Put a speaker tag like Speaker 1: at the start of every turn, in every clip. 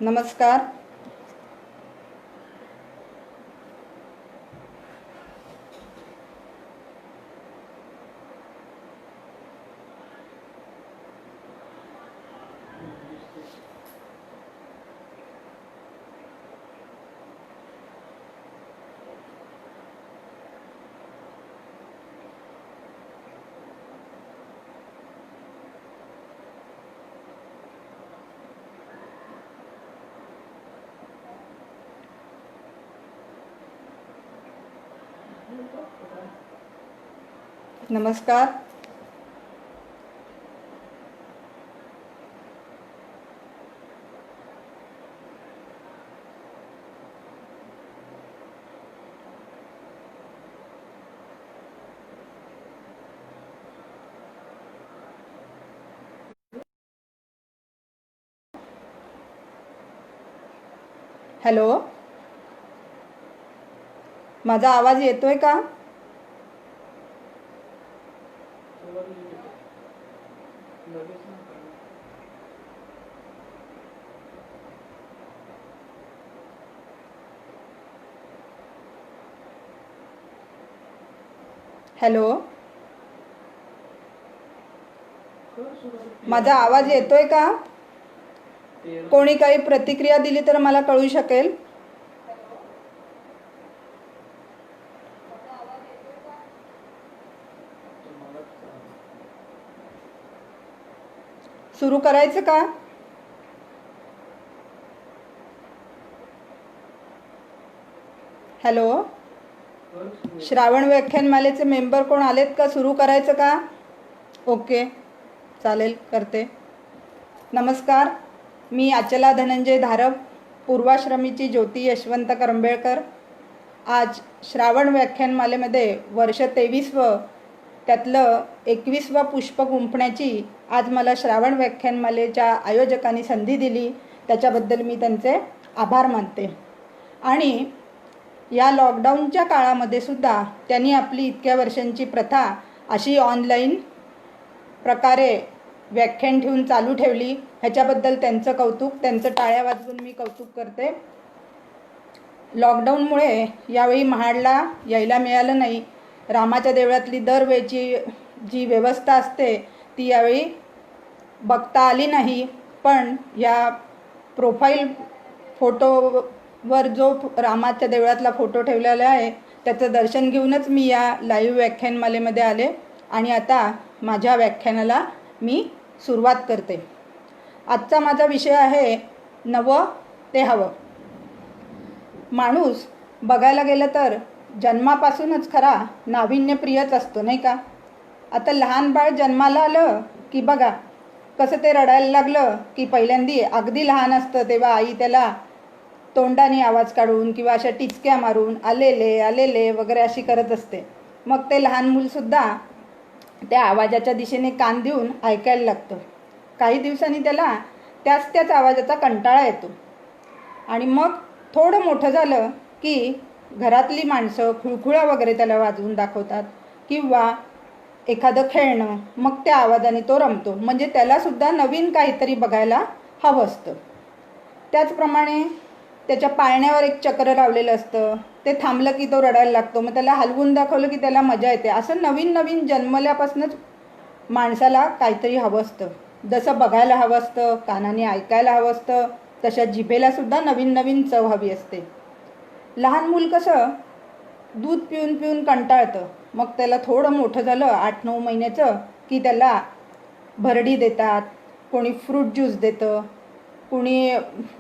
Speaker 1: नमस्कार. नमस्कार. हॅलो, माझा आवाज येतोय का? हॅलो, माझा आवाज येतोय का? कोणी काही प्रतिक्रिया दिली तर मला कळू शकेल. सुरू करायचं का? हॅलो, श्रावण व्याख्यानमालेचे मेंबर कोण आलेत का? सुरू करायचं का? ओके, चालेल, करते. नमस्कार, मी अचला धनंजय धारप, पूर्वाश्रमीची ज्योती यशवंत करंबेळकर. आज श्रावण व्याख्यानमालेमध्ये वर्ष 23वं, त्यातलं 21वं पुष्प गुंफण्याची आज मला श्रावण व्याख्यानमालेच्या आयोजकांनी संधी दिली. त्याच्याबद्दल मी त्यांचे आभार मानते. आणि या लॉकडाऊनच्या काळामध्ये सुद्धा त्यांनी आपली इतक्या वर्षांची प्रथा अशी ऑनलाईन प्रकारे व्याख्यान ठेवून चालू ठेवली. ह्याच्याबद्दल त्यांचं कौतुक, त्यांचं टाळ्या वाजवून मी कौतुक करते. लॉकडाऊनमुळे यावेळी महाडला यायला मिळालं नाही. रामाच्या देवळातली दरवेळची जी व्यवस्था असते ती यावेळी बघता आली नाही. पण या प्रोफाईल फोटोवर जो रामाच्या देवळातला फोटो ठेवलेला आहे त्याचं दर्शन घेऊनच मी या लाईव्ह व्याख्यानमालेमध्ये आले. आणि आता माझ्या व्याख्यानाला मी सुरुवात करते. आजचा माझा विषय आहे नवं ते हवं. माणूस बघायला गेलं तर जन्मापासूनच खरा नाविन्यप्रियच असतो, नाही का? आता लहान बाळ जन्माला आलं की बघा कसं ते रडायला लागलं की पहिल्यांदी अगदी लहान असतं तेव्हा आई त्याला तोंडाने आवाज काढून किंवा अशा टिचक्या मारून आलेले आलेले वगैरे अशी करत असते. मग ते लहान मूलसुद्धा त्या आवाजाच्या दिशेने कान देऊन ऐकायला लागतं. काही दिवसांनी त्याला त्याच आवाजाचा कंटाळा येतो. आणि मग थोडं मोठं झालं की घरातली माणसं खुळखुळा वगैरे त्याला वाजवून दाखवतात किंवा एखादं खेळणं, मग त्या आवाजाने तो रमतो. म्हणजे त्यालासुद्धा नवीन काहीतरी बघायला हवं असतं. त्याचप्रमाणे त्याच्या पाळण्यावर एक चक्र लावलेलं असतं, ते थांबलं की तो रडायला लागतो. मग त्याला हलवून दाखवलं की त्याला मजा येते. असं नवीन नवीन जन्मल्यापासूनच माणसाला काहीतरी हवं असतं. जसं बघायला हवं असतं, कानाने ऐकायला हवं असतं, तशा जिभेलासुद्धा नवीन नवीन चव हवी असते. लहान मूल कसं दूध पिऊन पिऊन कंटाळतं. मग त्याला थोडं मोठं झालं 8-9 महिन्याचं की त्याला भरडी देतात, कोणी फ्रूट ज्यूस देतं, कोणी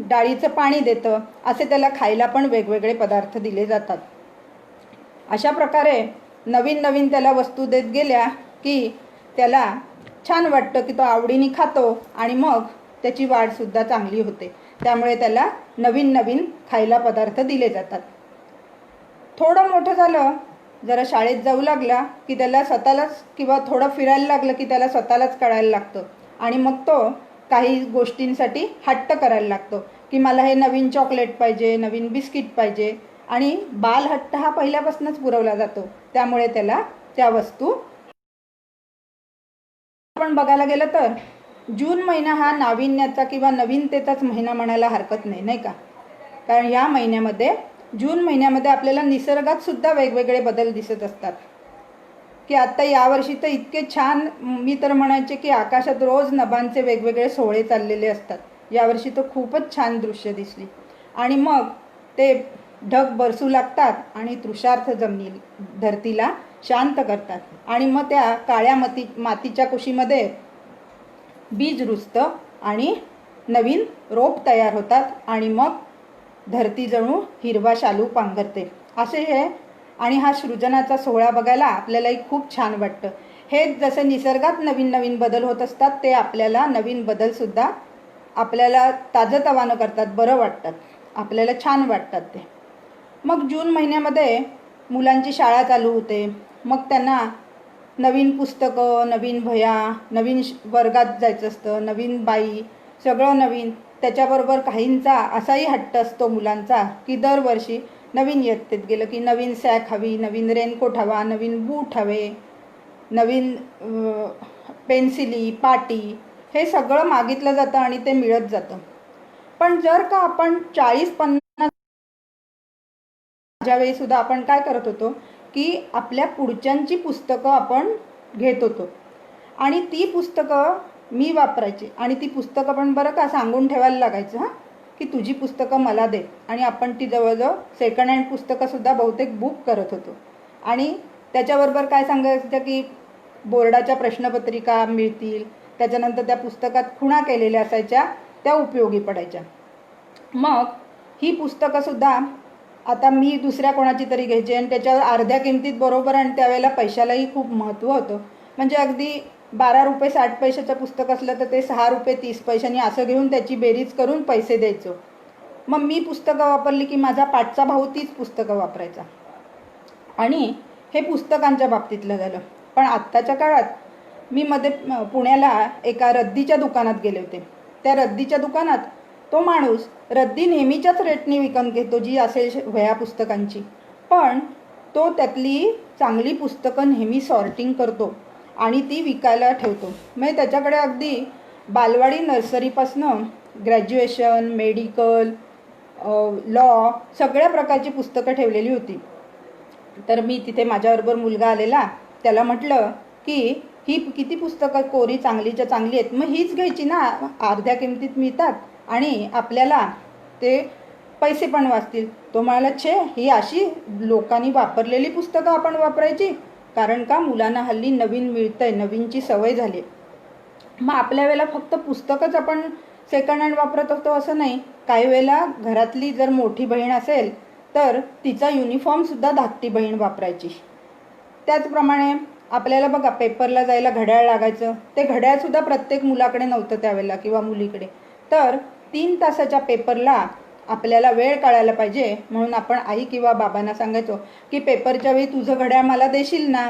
Speaker 1: डाळीचं पाणी देतं. असे त्याला खायला पण वेगवेगळे पदार्थ दिले जातात. अशा प्रकारे नवीन नवीन त्याला वस्तू देत गेल्या की त्याला छान वाटतं की तो आवडीने खातो आणि मग त्याची वाढसुद्धा चांगली होते. त्यामुळे त्याला नवीन नवीन खायला पदार्थ दिले जातात. थोडं मोठं झालं, जरा शाळेत जाऊ लागला की त्याला स्वतःलाच किंवा थोडं फिरायला लागलं की त्याला स्वतःलाच कळायला लागतं. आणि मग तो काही गोष्टींसाठी हट्ट करायला लागतो की मला हे नवीन चॉकलेट पाहिजे, नवीन बिस्किट पाहिजे. आणि बालहट्ट हा पहिल्यापासूनच पुरवला जातो. त्यामुळे त्याला त्या वस्तू आपण बघायला गेलं तर जून महिना हा नाविन्याचा किंवा नवीनतेचाच महिना म्हणायला हरकत नाही, नाही का? कारण या महिन्यामध्ये जून महिन्यामध्ये आपल्याला निसर्गात सुद्धा वेगवेगळे बदल दिसत असतात की आता यावर्षी तर इतके छान, मी तर म्हणायचे की आकाशात रोज नभांचे वेगवेगळे सोहळे चाललेले असतात. यावर्षी तर खूपच छान दृश्य दिसली. आणि मग ते ढग बरसू लागतात आणि तृषार्थ धरतीला शांत करतात आणि मग त्या काळ्या मातीच्या कुशीमध्ये बीज रुजतं आणि नवीन रोप तयार होतात आणि मग धरती जणू हिरवा शालू पांघरते. असे हे आणि हा सृजनाचा सोहळा बघायला आपल्यालाही खूप छान वाटतं. हे जसे निसर्गात नवीन नवीन बदल होत असतात ते आपल्याला नवीन बदलसुद्धा आपल्याला ताजंतवानं करतात, बरं वाटतात, आपल्याला छान वाटतात ते. मग जून महिन्यामध्ये मुलांची शाळा चालू होते. मग त्यांना नवीन पुस्तकं, नवीन वह्या, नवीन वर्गात जायचं असतं, नवीन बाई, सगळं नवीन. त्याच्याबरोबर काहींचा असाही हट्ट असतो मुलांचा की दरवर्षी नवीन इयत्तेत गेलं की नवीन सॅक हवी, नवीन रेनकोट हवा, नवीन बूट हवे, नवीन पेन्सिली, पाटी, हे सगळं मागितलं जातं आणि ते मिळत जातं. पण जर का आपण 40-50 वेळी सुद्धा आपण काय करत होतो की आपल्या पुढच्यांची पुस्तकं आपण घेत होतो आणि ती पुस्तकं मी वापरायची आणि ती पुस्तकं पण बरं का सांगून ठेवायला लागायचं हां की तुझी पुस्तकं मला दे. आणि आपण ती जवळजवळ सेकंड हँड पुस्तकंसुद्धा बहुतेक बुक करत होतो. आणि त्याच्याबरोबर काय सांगायचं की बोर्डाच्या प्रश्नपत्रिका मिळतील, त्याच्यानंतर त्या पुस्तकात खुणा केलेल्या असायच्या, त्या उपयोगी पडायच्या. मग ही पुस्तकंसुद्धा आता मी दुसऱ्या कोणाची तरी घ्यायची आणि त्याच्यावर अर्ध्या किमतीत बरोबर, आणि त्यावेळेला पैशालाही खूप महत्त्व होतं. म्हणजे अगदी 12 रुपये 60 पैशाचं पुस्तक असलं तर ते 6 रुपये 30 पैशांनी असं घेऊन त्याची बेरीज करून पैसे द्यायचो. मग मी पुस्तकं वापरली की माझा पाठचा भाऊ तीच पुस्तकं वापरायचा. आणि हे पुस्तकांच्या बाबतीतलं झालं. पण आत्ताच्या काळात मी मध्ये पुण्याला एका रद्दीच्या दुकानात गेले होते. त्या रद्दीच्या दुकानात तो माणूस रद्दी नेहमीच्याच रेटने विकत घेतो जी असेल वह्या पुस्तकांची, पण तो त्यातली चांगली पुस्तकं नेहमी सॉर्टिंग करतो आणि ती विकायला ठेवतो. म्हणजे त्याच्याकडे अगदी बालवाडी नर्सरीपासनं ग्रॅज्युएशन, मेडिकल, लॉ, सगळ्या प्रकारची पुस्तकं ठेवलेली होती. तर मी तिथे माझ्याबरोबर मुलगा आलेला, त्याला म्हटलं की ही किती पुस्तकं कोरी चांगलीच्या चांगली आहेत, मग हीच घ्यायची ना, अर्ध्या किमतीत मिळतात आणि आपल्याला ते पैसे पण वाचतील. तो म्हणाला, छे, ही अशी लोकांनी वापरलेली पुस्तकं आपण वापरायची, कारण का मुलांना हल्ली नवीन मिळतंय, नवीनची सवय झाली. मग आपल्या वेळेला फक्त पुस्तकच आपण सेकंड हँड वापरत असतो असं नाही. काही वेळेला घरातली जर मोठी बहीण असेल तर तिचा युनिफॉर्मसुद्धा धाकटी बहीण वापरायची. त्याचप्रमाणे आपल्याला बघा पेपरला जायला घड्याळ लागायचं. ते घड्याळसुद्धा प्रत्येक मुलाकडे नव्हतं त्यावेळेला किंवा मुलीकडे. तर 3 तासाच्या पेपरला आपल्याला वेळ कळायला पाहिजे म्हणून आपण आई किंवा बाबांना सांगायचो की पेपरच्या वेळी तुझं घड्याळ मला देशील ना.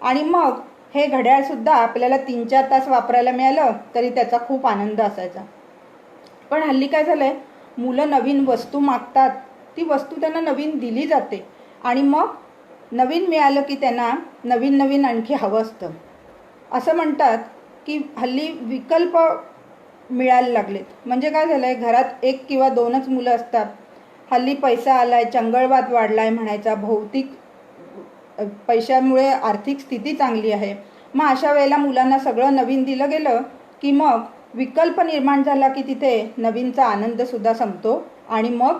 Speaker 1: आणि मग हे घड्याळसुद्धा आपल्याला 3-4 तास वापरायला मिळालं तरी त्याचा खूप आनंद असायचा. पण हल्ली काय झालं आहे, मुलं नवीन वस्तू मागतात, ती वस्तू त्यांना नवीन दिली जाते आणि मग नवीन मिळालं की त्यांना नवीन नवीन आणखी हवं असतं. असं म्हणतात की हल्ली विकल्प मिळायला लागलेत. म्हणजे काय झालं आहे, घरात 1 किंवा 2च मुलं असतात. हल्ली पैसा आला आहे, चंगळवाद वाढला आहे म्हणायचा, भौतिक पैशामुळे आर्थिक स्थिती चांगली आहे. मग अशा वेळेला मुलांना सगळं नवीन दिलं गेलं की मग विकल्प निर्माण झाला की तिथे नवीनचा आनंदसुद्धा संपतो आणि मग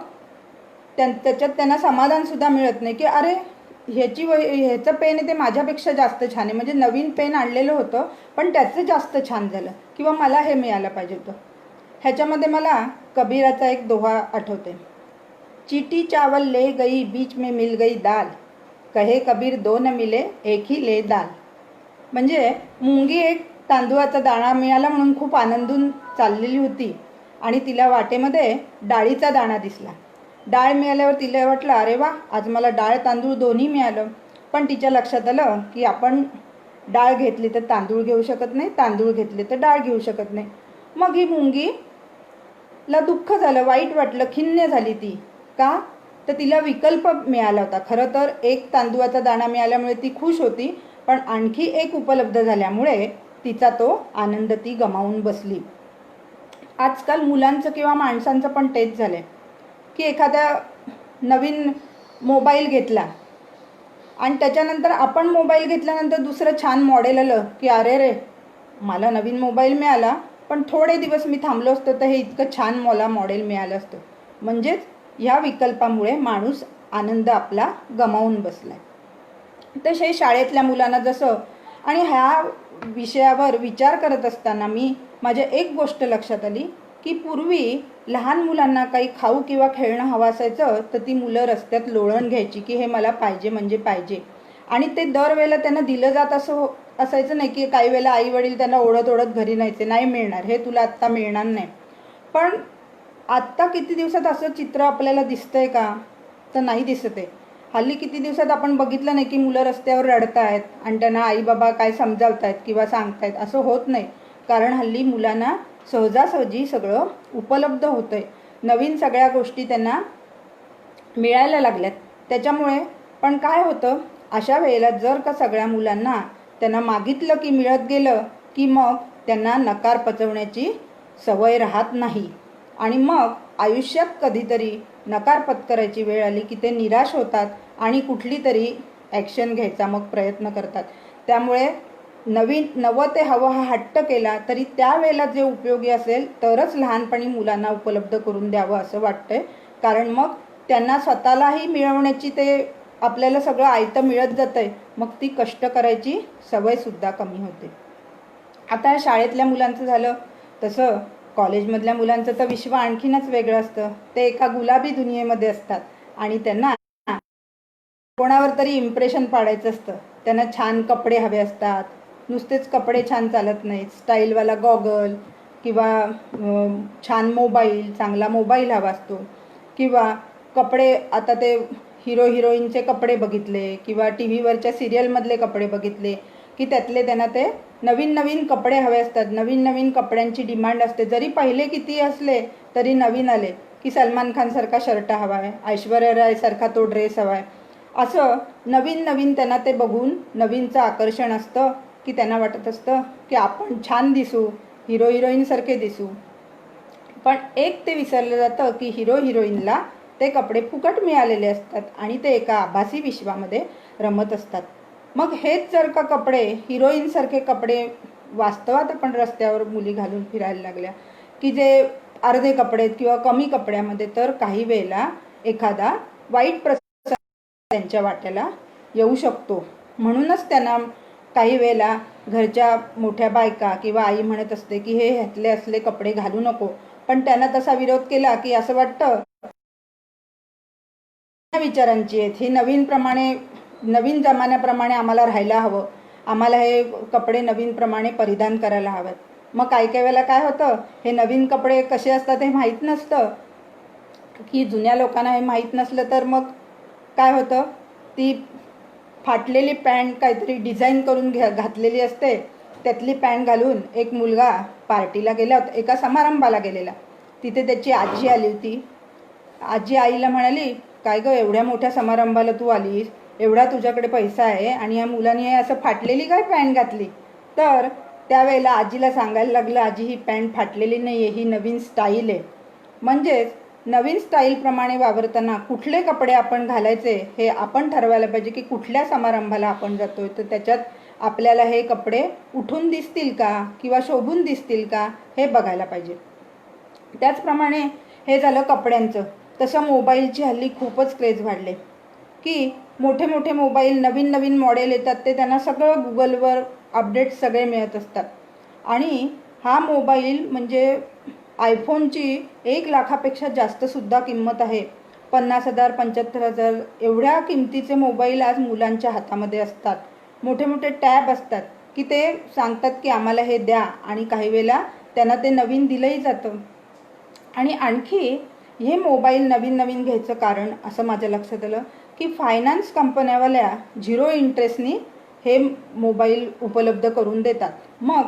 Speaker 1: त्याच्यात त्यांना समाधानसुद्धा मिळत नाही की अरे ह्याचं पेन आहे ते माझ्यापेक्षा जास्त छान आहे. म्हणजे नवीन पेन आणलेलं होतं पण त्याचं जास्त छान झालं किंवा मला हे मिळालं पाहिजे होतं. ह्याच्यामध्ये मला कबीराचा एक दोहा आठवते. चीटी चावल ले गई बीच में मिल गई दाल, कहे कबीर 2 मिले एक ही ले दाल. म्हणजे मुंगी एक तांदूळाचा दाणा मिळाला म्हणून खूप आनंदून चाललेली होती आणि तिला वाटेमध्ये डाळीचा दाणा दिसला. डाळ मिळाल्यावर तिला वाटलं अरे वा, आज मला डाळ तांदूळ दोन्ही मिळालं. पण तिच्या लक्षात आलं की आपण डाळ घेतली तर तांदूळ घेऊ शकत नाही, तांदूळ घेतले तर डाळ घेऊ शकत नाही. मग ही मुंगीला दुःख झालं, वाईट वाटलं, खिन्न झाली ती. का तर तिला विकल्प मिळाला होता. खरं तर एक तांदूळाचा दाणा मिळाल्यामुळे ती खुश होती, पण आणखी एक उपलब्ध झाल्यामुळे तिचा तो आनंद ती गमावून बसली. आजकाल मुलांचं किंवा माणसांचं पण तेच झालं आहे की एखादा नवीन मोबाईल घेतला आणि त्याच्यानंतर आपण मोबाईल घेतल्यानंतर दुसरं छान मॉडेल आलं की अरे रे, मला नवीन मोबाईल मिळाला, पण थोडे दिवस मी थांबलो असतो तर हे इतकं छान मला मॉडेल मिळालं असतं. म्हणजेच ह्या विकल्पामुळे माणूस आनंद आपला गमावून बसला आहे. तसे शाळेतल्या मुलांना जसं, आणि ह्या विषयावर विचार करत असताना माझ्या एक गोष्ट लक्षात आली की पूर्वी लहान मुलांना काही खाऊ किंवा खेळणं हवं असायचं तर ती मुलं रस्त्यात लोळण घ्यायची की हे मला पाहिजे म्हणजे पाहिजे, आणि ते दरवेळेला त्यांना दिलं जात असं असायचं नाही की काही वेळेला आई वडील त्यांना ओढत ओढत घरी न्यायचे, नाही मिळणार, हे तुला आत्ता मिळणार नाही. पण आत्ता किती दिवसात असं चित्र आपल्याला दिसतंय का? तर नाही दिसत आहे. हल्ली किती दिवसात आपण बघितलं नाही की मुलं रस्त्यावर रडत आहेत आणि त्यांना आई बाबा काय समजावतायत किंवा सांगतायत, असं होत नाही. कारण हल्ली मुलांना सहजासहजी सगळं उपलब्ध होतं आहे, नवीन सगळ्या गोष्टी त्यांना मिळायला लागल्यात. त्याच्यामुळे पण काय होतं, अशा वेळेला जर का सगळ्या मुलांना त्यांना मागितलं की मिळत गेलं की मग त्यांना नकार पचवण्याची सवय राहत नाही, आणि मग आयुष्यात कधीतरी नकार पत्करायची वेळ आली की ते निराश होतात आणि कुठली तरी ॲक्शन घ्यायचा मग प्रयत्न करतात. त्यामुळे नवं ते हवं हा हट्ट केला तरी त्यावेळेला जे उपयोगी असेल तरच लहानपणी मुलांना उपलब्ध करून द्यावं असं वाटतंय. कारण मग त्यांना स्वतःलाही मिळवण्याची, ते आपल्याला सगळं आयतं मिळत जातंय, मग ती कष्ट करायची सवयसुद्धा कमी होते. आता शाळेतल्या मुलांचं झालं, तसं कॉलेजमधल्या मुलांचं तर विश्व आणखीनच वेगळं असतं. ते एका गुलाबी दुनियेमध्ये असतात आणि त्यांना कोणावर तरी इम्प्रेशन पाडायचं असतं. त्यांना छान कपडे हवे असतात, नुसतेच कपडे छान चालत नाहीत, स्टाईलवाला गॉगल किंवा छान मोबाईल, चांगला मोबाईल हवा असतो, किंवा कपडे, आता ते हिरो हिरोईनचे कपडे बघितले किंवा टी व्हीवरच्या सिरियलमधले कपडे बघितले की त्यातले त्यांना ते नवीन नवीन कपडे हवे असतात, नवीन नवीन कपड्यांची डिमांड असते. जरी पहिले किती असले तरी नवीन आले की सलमान खानसारखा शर्ट हवा आहे, ऐश्वर्या रायसारखा तो ड्रेस हवा आहे, असं नवीन नवीन त्यांना ते बघून नवीनचं आकर्षण असतं की त्यांना वाटत असतं की आपण छान दिसू, हिरो हिरोईनसारखे दिसू. पण एक ते विसरलं जातं की हिरो हिरोईनला ते कपडे फुकट मिळालेले असतात आणि ते एका आभासी विश्वामध्ये रमत असतात. मग हेच जर का कपडे, हिरोईनसारखे कपडे वास्तवात आपण रस्त्यावर मुली घालून फिरायला लागल्या की जे अर्धे कपडे किंवा कमी कपड्यामध्ये, तर काही वेळेला एखादा वाईट प्रसंग त्यांच्या वाट्याला येऊ शकतो. म्हणूनच त्यांना काही वेळेला घरच्या मोठ्या बायका किंवा आई म्हणत असते की हे ह्यातले असले कपडे घालू नको, पण त्यांना तसा विरोध केला की असं वाटतं विचारांची आहेत, ही नवीन जमान्याप्रमाणे आम्हाला राहायला हवं, आम्हाला हे कपडे नवीन प्रमाणे परिधान करायला हवेत. मग काही काही वेळेला काय होतं, हे नवीन कपडे कसे असतात हे माहीत नसतं, की जुन्या लोकांना हे माहीत नसलं तर मग काय होतं, ती फाटलेली पॅन्ट काहीतरी डिझाईन करून घातलेली असते, त्यातली पॅन्ट घालून एक मुलगा पार्टीला गेला होता, एका समारंभाला गेलेला. तिथे त्याची आजी आली होती. आजी आईला म्हणाली, काय गं, एवढ्या मोठ्या समारंभाला तू आलीस, एवढा तुझ्याकडे पैसा आहे आणि या मुलाने असं फाटलेली काय पॅन्ट घातली? तर त्यावेळेला आजीला सांगायला लागलं, आजी ही पॅन्ट फाटलेली नाही आहे, ही नवीन स्टाईल आहे. म्हणजेच नवीन स्टाईलप्रमाणे वावरताना कुठले कपडे आपण घालायचे हे आपण ठरवायला पाहिजे की कुठल्या समारंभाला आपण जातोय तर त्याच्यात आपल्याला हे कपडे उठून दिसतील का किंवा शोभून दिसतील का हे बघायला पाहिजे. त्याचप्रमाणे हे झालं कपड्यांचं. तसं मोबाईलची हल्ली खूपच क्रेज वाढले की मोठे मोठे मोबाईल, नवीन नवीन मॉडेल येतात, ते त्यांना सगळं गुगलवर अपडेट्स सगळे मिळत असतात. आणि हा मोबाईल म्हणजे आयफोनची 1,00,000पेक्षा जास्तसुद्धा किंमत आहे. 50,000, 75,000 एवढ्या किमतीचे मोबाईल आज मुलांच्या हातामध्ये असतात. मोठे मोठे टॅब असतात की ते सांगतात की आम्हाला हे द्या, आणि काही वेळेला त्यांना ते नवीन दिलंही जातं. आणि आणखी हे मोबाईल नवीन नवीन घ्यायचं कारण असं माझ्या लक्षात आलं की फायनान्स कंपन्यावाल्या 0 इंटरेस्टनी हे मोबाईल उपलब्ध करून देतात. मग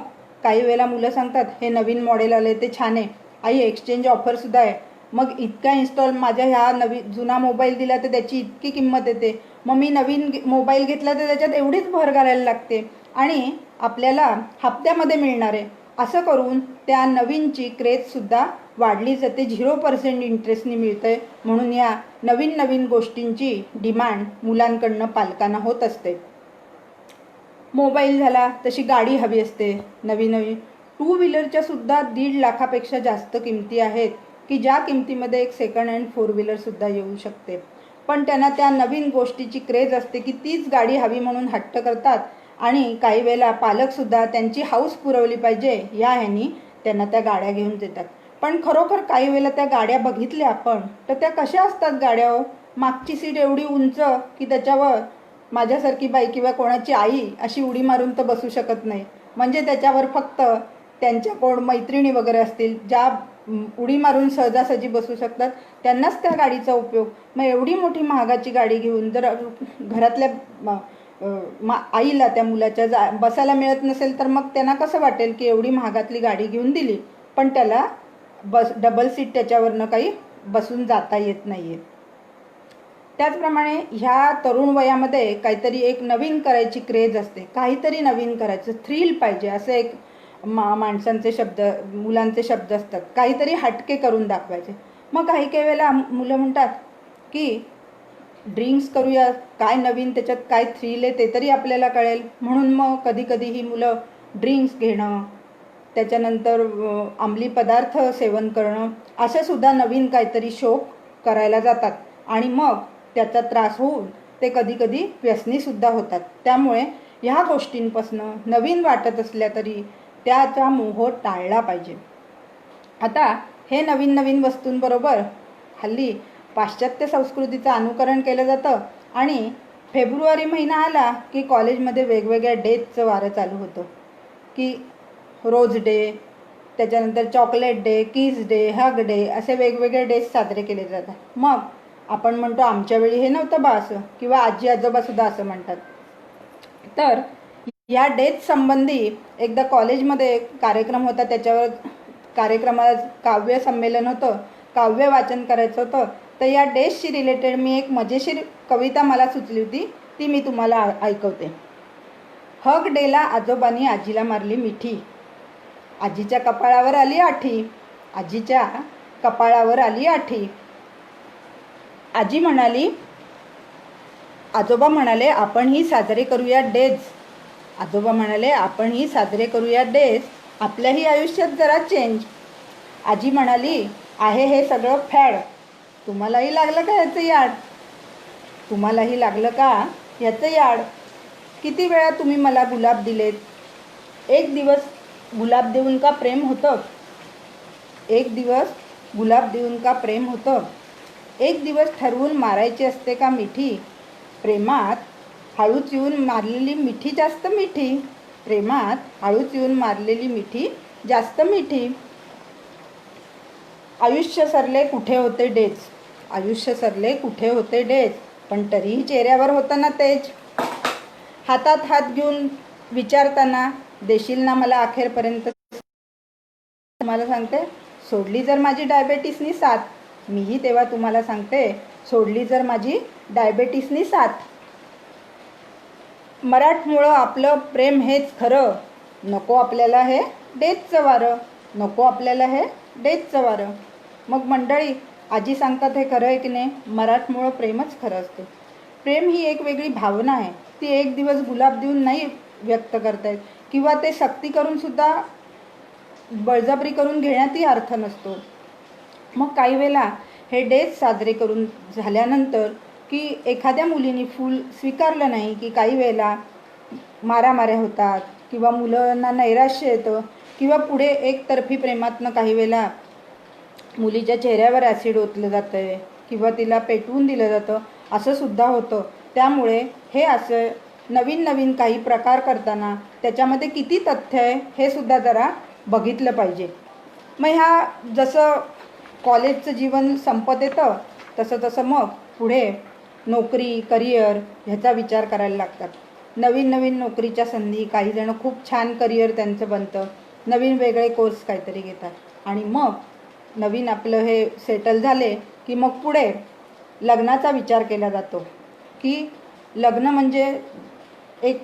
Speaker 1: काही वेळेला मुलं सांगतात हे नवीन मॉडेल आले ते छान आहे, आई एक्सचेंज ऑफरसुद्धा आहे, मग इतका माझ्या ह्या जुना मोबाईल दिला तर त्याची इतकी किंमत येते, मग मी नवीन मोबाईल घेतला तर त्याच्यात एवढीच भर घालायला लागते. आणि आपल्याला हप्त्यामध्ये मिळणार आहे, असं करून त्या नवीनची क्रेजसुद्धा वाढली जाते. 0% इंटरेस्टनी मिळतं आहे, म्हणून या नवीन नवीन गोष्टींची डिमांड मुलांकडनं पालकांना होत असते. मोबाईल झाला, तशी गाडी हवी असते नवीन नवीन. 2 व्हीलरच्या सुद्धा 1.5 लाखापेक्षा जास्त किमती आहेत, की ज्या किमतीमध्ये एक सेकंड हँड 4 व्हीलरसुद्धा येऊ शकते. पण त्यांना त्या नवीन गोष्टीची क्रेज असते की तीच गाडी हवी म्हणून हट्ट करतात, आणि काही वेळेला पालकसुद्धा त्यांची हौस पुरवली पाहिजे या ह्यानी त्यांना त्या गाड्या घेऊन देतात. पण खरोखर काही वेळेला त्या गाड्या बघितल्या आपण तर त्या कशा असतात गाड्या हो? मागची सीट एवढी उंच की त्याच्यावर माझ्यासारखी बाई किंवा कोणाची आई अशी उडी मारून तर बसू शकत नाही. म्हणजे त्याच्यावर फक्त त्यांच्या कोण मैत्रिणी वगैरे असतील ज्या उडी मारून सहजासहजी बसू शकतात, त्यांनाच त्या गाडीचा उपयोग. मग एवढी मोठी महागाची गाडी घेऊन जर घरातल्या आईला त्या मुलाच्या बसायला मिळत नसेल तर मग त्यांना कसं वाटेल की एवढी महागातली गाडी घेऊन दिली पण त्याला डबल सीट त्याच्यावरनं काही बसून जाता येत नाही आहे. त्याचप्रमाणे ह्या तरुण वयामध्ये काहीतरी एक नवीन करायची क्रेज असते, काहीतरी नवीन करायचं, थ्रिल पाहिजे असं एक माणसांचे शब्द, मुलांचे शब्द असतात. काहीतरी हटके करून दाखवायचे. मग काही वेळेला मुलं म्हणतात की ड्रिंक्स करूया, काय नवीन त्याच्यात काय थ्रिल आहे ते तरी आपल्याला कळेल. म्हणून मग कधी कधी ही मुलं ड्रिंक्स घेणं, त्याच्यानंतर अंमली पदार्थ सेवन करणं, असेसुद्धा नवीन काहीतरी शौक करायला जातात, आणि मग त्याचा त्रास होऊन ते कधी कधी व्यसनीसुद्धा होतात. त्यामुळे ह्या गोष्टींपासून नवीन वाटत असल्या तरी त्याचा मोह टाळला पाहिजे. आता हे नवीन नवीन वस्तूंबरोबर हल्ली पाश्चात्य संस्कृतीचं अनुकरण केलं जातं, आणि फेब्रुवारी महिना आला की कॉलेजमध्ये वेगवेगळ्या डेजचं वारं चालू होतं, की रोज डे, त्याच्यानंतर चॉकलेट डे, किस डे, हग डे, असे वेगवेगळे डेज साजरे केले जातात. मग आपण म्हणतो आमच्या वेळी हे नव्हतं बा असं, किंवा आजी आजोबासुद्धा असं म्हणतात. तर या डेज संबंधी एकदा कॉलेजमध्ये कार्यक्रम होता, त्याच्यावर कार्यक्रमात काव्य संमेलन होतं, काव्य वाचन करायचं होतं. तर या डेजशी रिलेटेड मी एक मजेशीर कविता मला सुचली होती, ती मी तुम्हाला ऐकवते. हग डेला आजोबांनी आजीला मारली मिठी, आजीच्या कपाळावर आली आठी, आजीच्या कपाळावर आली आठी. आजी म्हणाली, आजोबा म्हणाले आपणही साजरे करूया डेज. आजोबा म्हणाले आपणही साजरे करूया डेज, आपल्याही आयुष्यात जरा चेंज. आजी म्हणाली आहे हे सगळं फॅड, तुम्हालाही लागलं का ह्याचं याड? तुम्हालाही लागलं का ह्याचं याड? किती वेळा तुम्ही मला गुलाब दिलेत, एक दिवस गुलाब देऊन का प्रेम होतं? एक दिवस गुलाब देऊन का प्रेम होतं? एक दिवस ठरवून मारायची असते का मिठी? प्रेमात हळूच येऊन मारलेली मिठी जास्त मिठी, प्रेमात हळूच येऊन मारलेली मिठी जास्त मिठी. आयुष्य सरले कुठे होते डेज, आयुष्य सरले कुठे होते डेज, पण तरीही चेहऱ्यावर होतं ना तेज. हातात हात घेऊन विचारताना देशील ना मला अखेरपर्यंत? तुम्हाला सांगते, सोडली जर माझी डायबेटीसनी साथ, मीही तेव्हा तुम्हाला सांगते, सोडली जर माझी डायबेटीसनी साथ. मराठमोळं आपलं प्रेम हेच खरं, नको आपल्याला हे डेजचं वारं, नको आपल्याला हे डेजचं वारं. मग मंडळी, आजी सांगतात हे खरं आहे की नाही? मराठमोळं प्रेमच खरं असते. प्रेम ही एक वेगळी भावना आहे, ती एक दिवस गुलाब देऊन नाही व्यक्त करता येत, किंवा ते सक्ती करूनसुद्धा बळजबरी करून घेण्यातही अर्थ नसतो. मग काही वेळेला हे डेज साजरे करून झाल्यानंतर की एखाद्या मुलीने फूल स्वीकारलं नाही की काही वेळेला मारामाऱ्या होतात, किंवा मुलांना नैराश्य येतं, किंवा पुढे एकतर्फी प्रेमातनं काही वेळेला मुलीच्या चेहऱ्यावर ॲसिड ओतलं जातं आहे, किंवा तिला पेटवून दिलं जातं, असं सुद्धा होतं. त्यामुळे हे असं नवीन नवीन काही प्रकार करताना त्याच्यामध्ये किती तथ्य आहे हे सुद्धा जरा बघितलं पाहिजे. मग ह्या जसं कॉलेजचं जीवन संपत येतं तसं तसं मग पुढे नोकरी, करिअर ह्याचा विचार करायला लागतात. नवीन नवीन नोकरीच्या संधी, काही जण खूप छान करिअर त्यांचं बनतं, नवीन वेगळे कोर्स काहीतरी घेतात, आणि मग नवीन आपलं हे सेटल झाले की मग पुढे लग्नाचा विचार केला जातो, की लग्न म्हणजे एक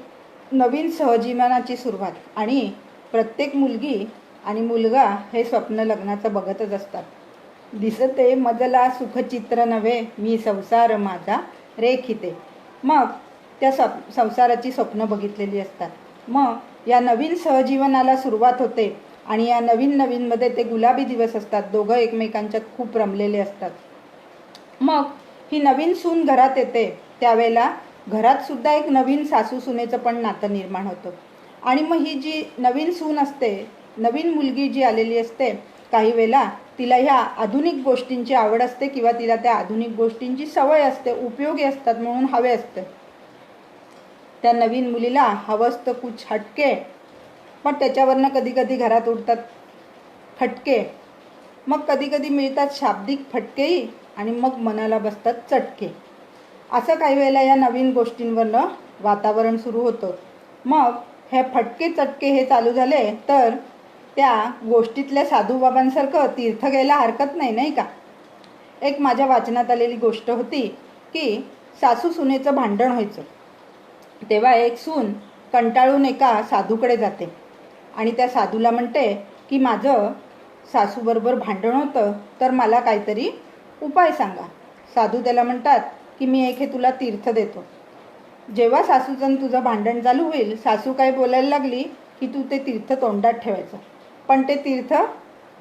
Speaker 1: नवीन सहजीवनाची सुरुवात आणि प्रत्येक मुलगी आणि मुलगा हे स्वप्न लग्नाचं बघतच असतात. दिसते मजला सुखचित्र नव्हे, मी संसार माझा रेखिते. मग त्या संसाराची स्वप्न बघितलेली असतात. मग या नवीन सहजीवनाला सुरुवात होते आणि या नवीनमध्ये ते गुलाबी दिवस असतात. दोघं एकमेकांच्यात खूप रमलेले असतात. मग ही नवीन सून घरात येते, त्यावेळेला घरात सुद्धा एक नवीन सासू सुनेचं पण नातं निर्माण होतं. आणि मग ही जी नवीन सून असते, नवीन मुलगी जी आलेली असते, काही वेळेला तिला ह्या आधुनिक गोष्टींची आवड असते किंवा तिला त्या आधुनिक गोष्टींची सवय असते, उपयोगी असतात म्हणून हवे असते. त्या नवीन मुलीला हवं असतं कुछ हटके, पण त्याच्यावरनं कधी कधी घरात उडतात फटके. मग कधी कधी मिळतात शाब्दिक फटकेही आणि मग मनाला बसतात चटके. असं काही वेळेला या नवीन गोष्टींवरनं वातावरण सुरू होतं. मग हे फटके चटके हे चालू झाले तर त्या गोष्टीतल्या साधूबाबांसारखं तीर्थ घ्यायला हरकत नाही, नाही का? एक माझ्या वाचनात आलेली गोष्ट होती की सासू सुनेचं भांडण व्हायचं. तेव्हा एक सून कंटाळून एका साधूकडे जाते आणि त्या साधूला म्हणते की माझं सासूबरोबर भांडण होतं, तर मला काहीतरी उपाय सांगा. साधू त्याला म्हणतात की मी एक हे तुला तीर्थ देतो. जेव्हा सासूचं तुझं भांडण चालू होईल, सासू काय बोलायला लागली की तू ते तीर्थ तोंडात ठेवायचं, पण ते तीर्थ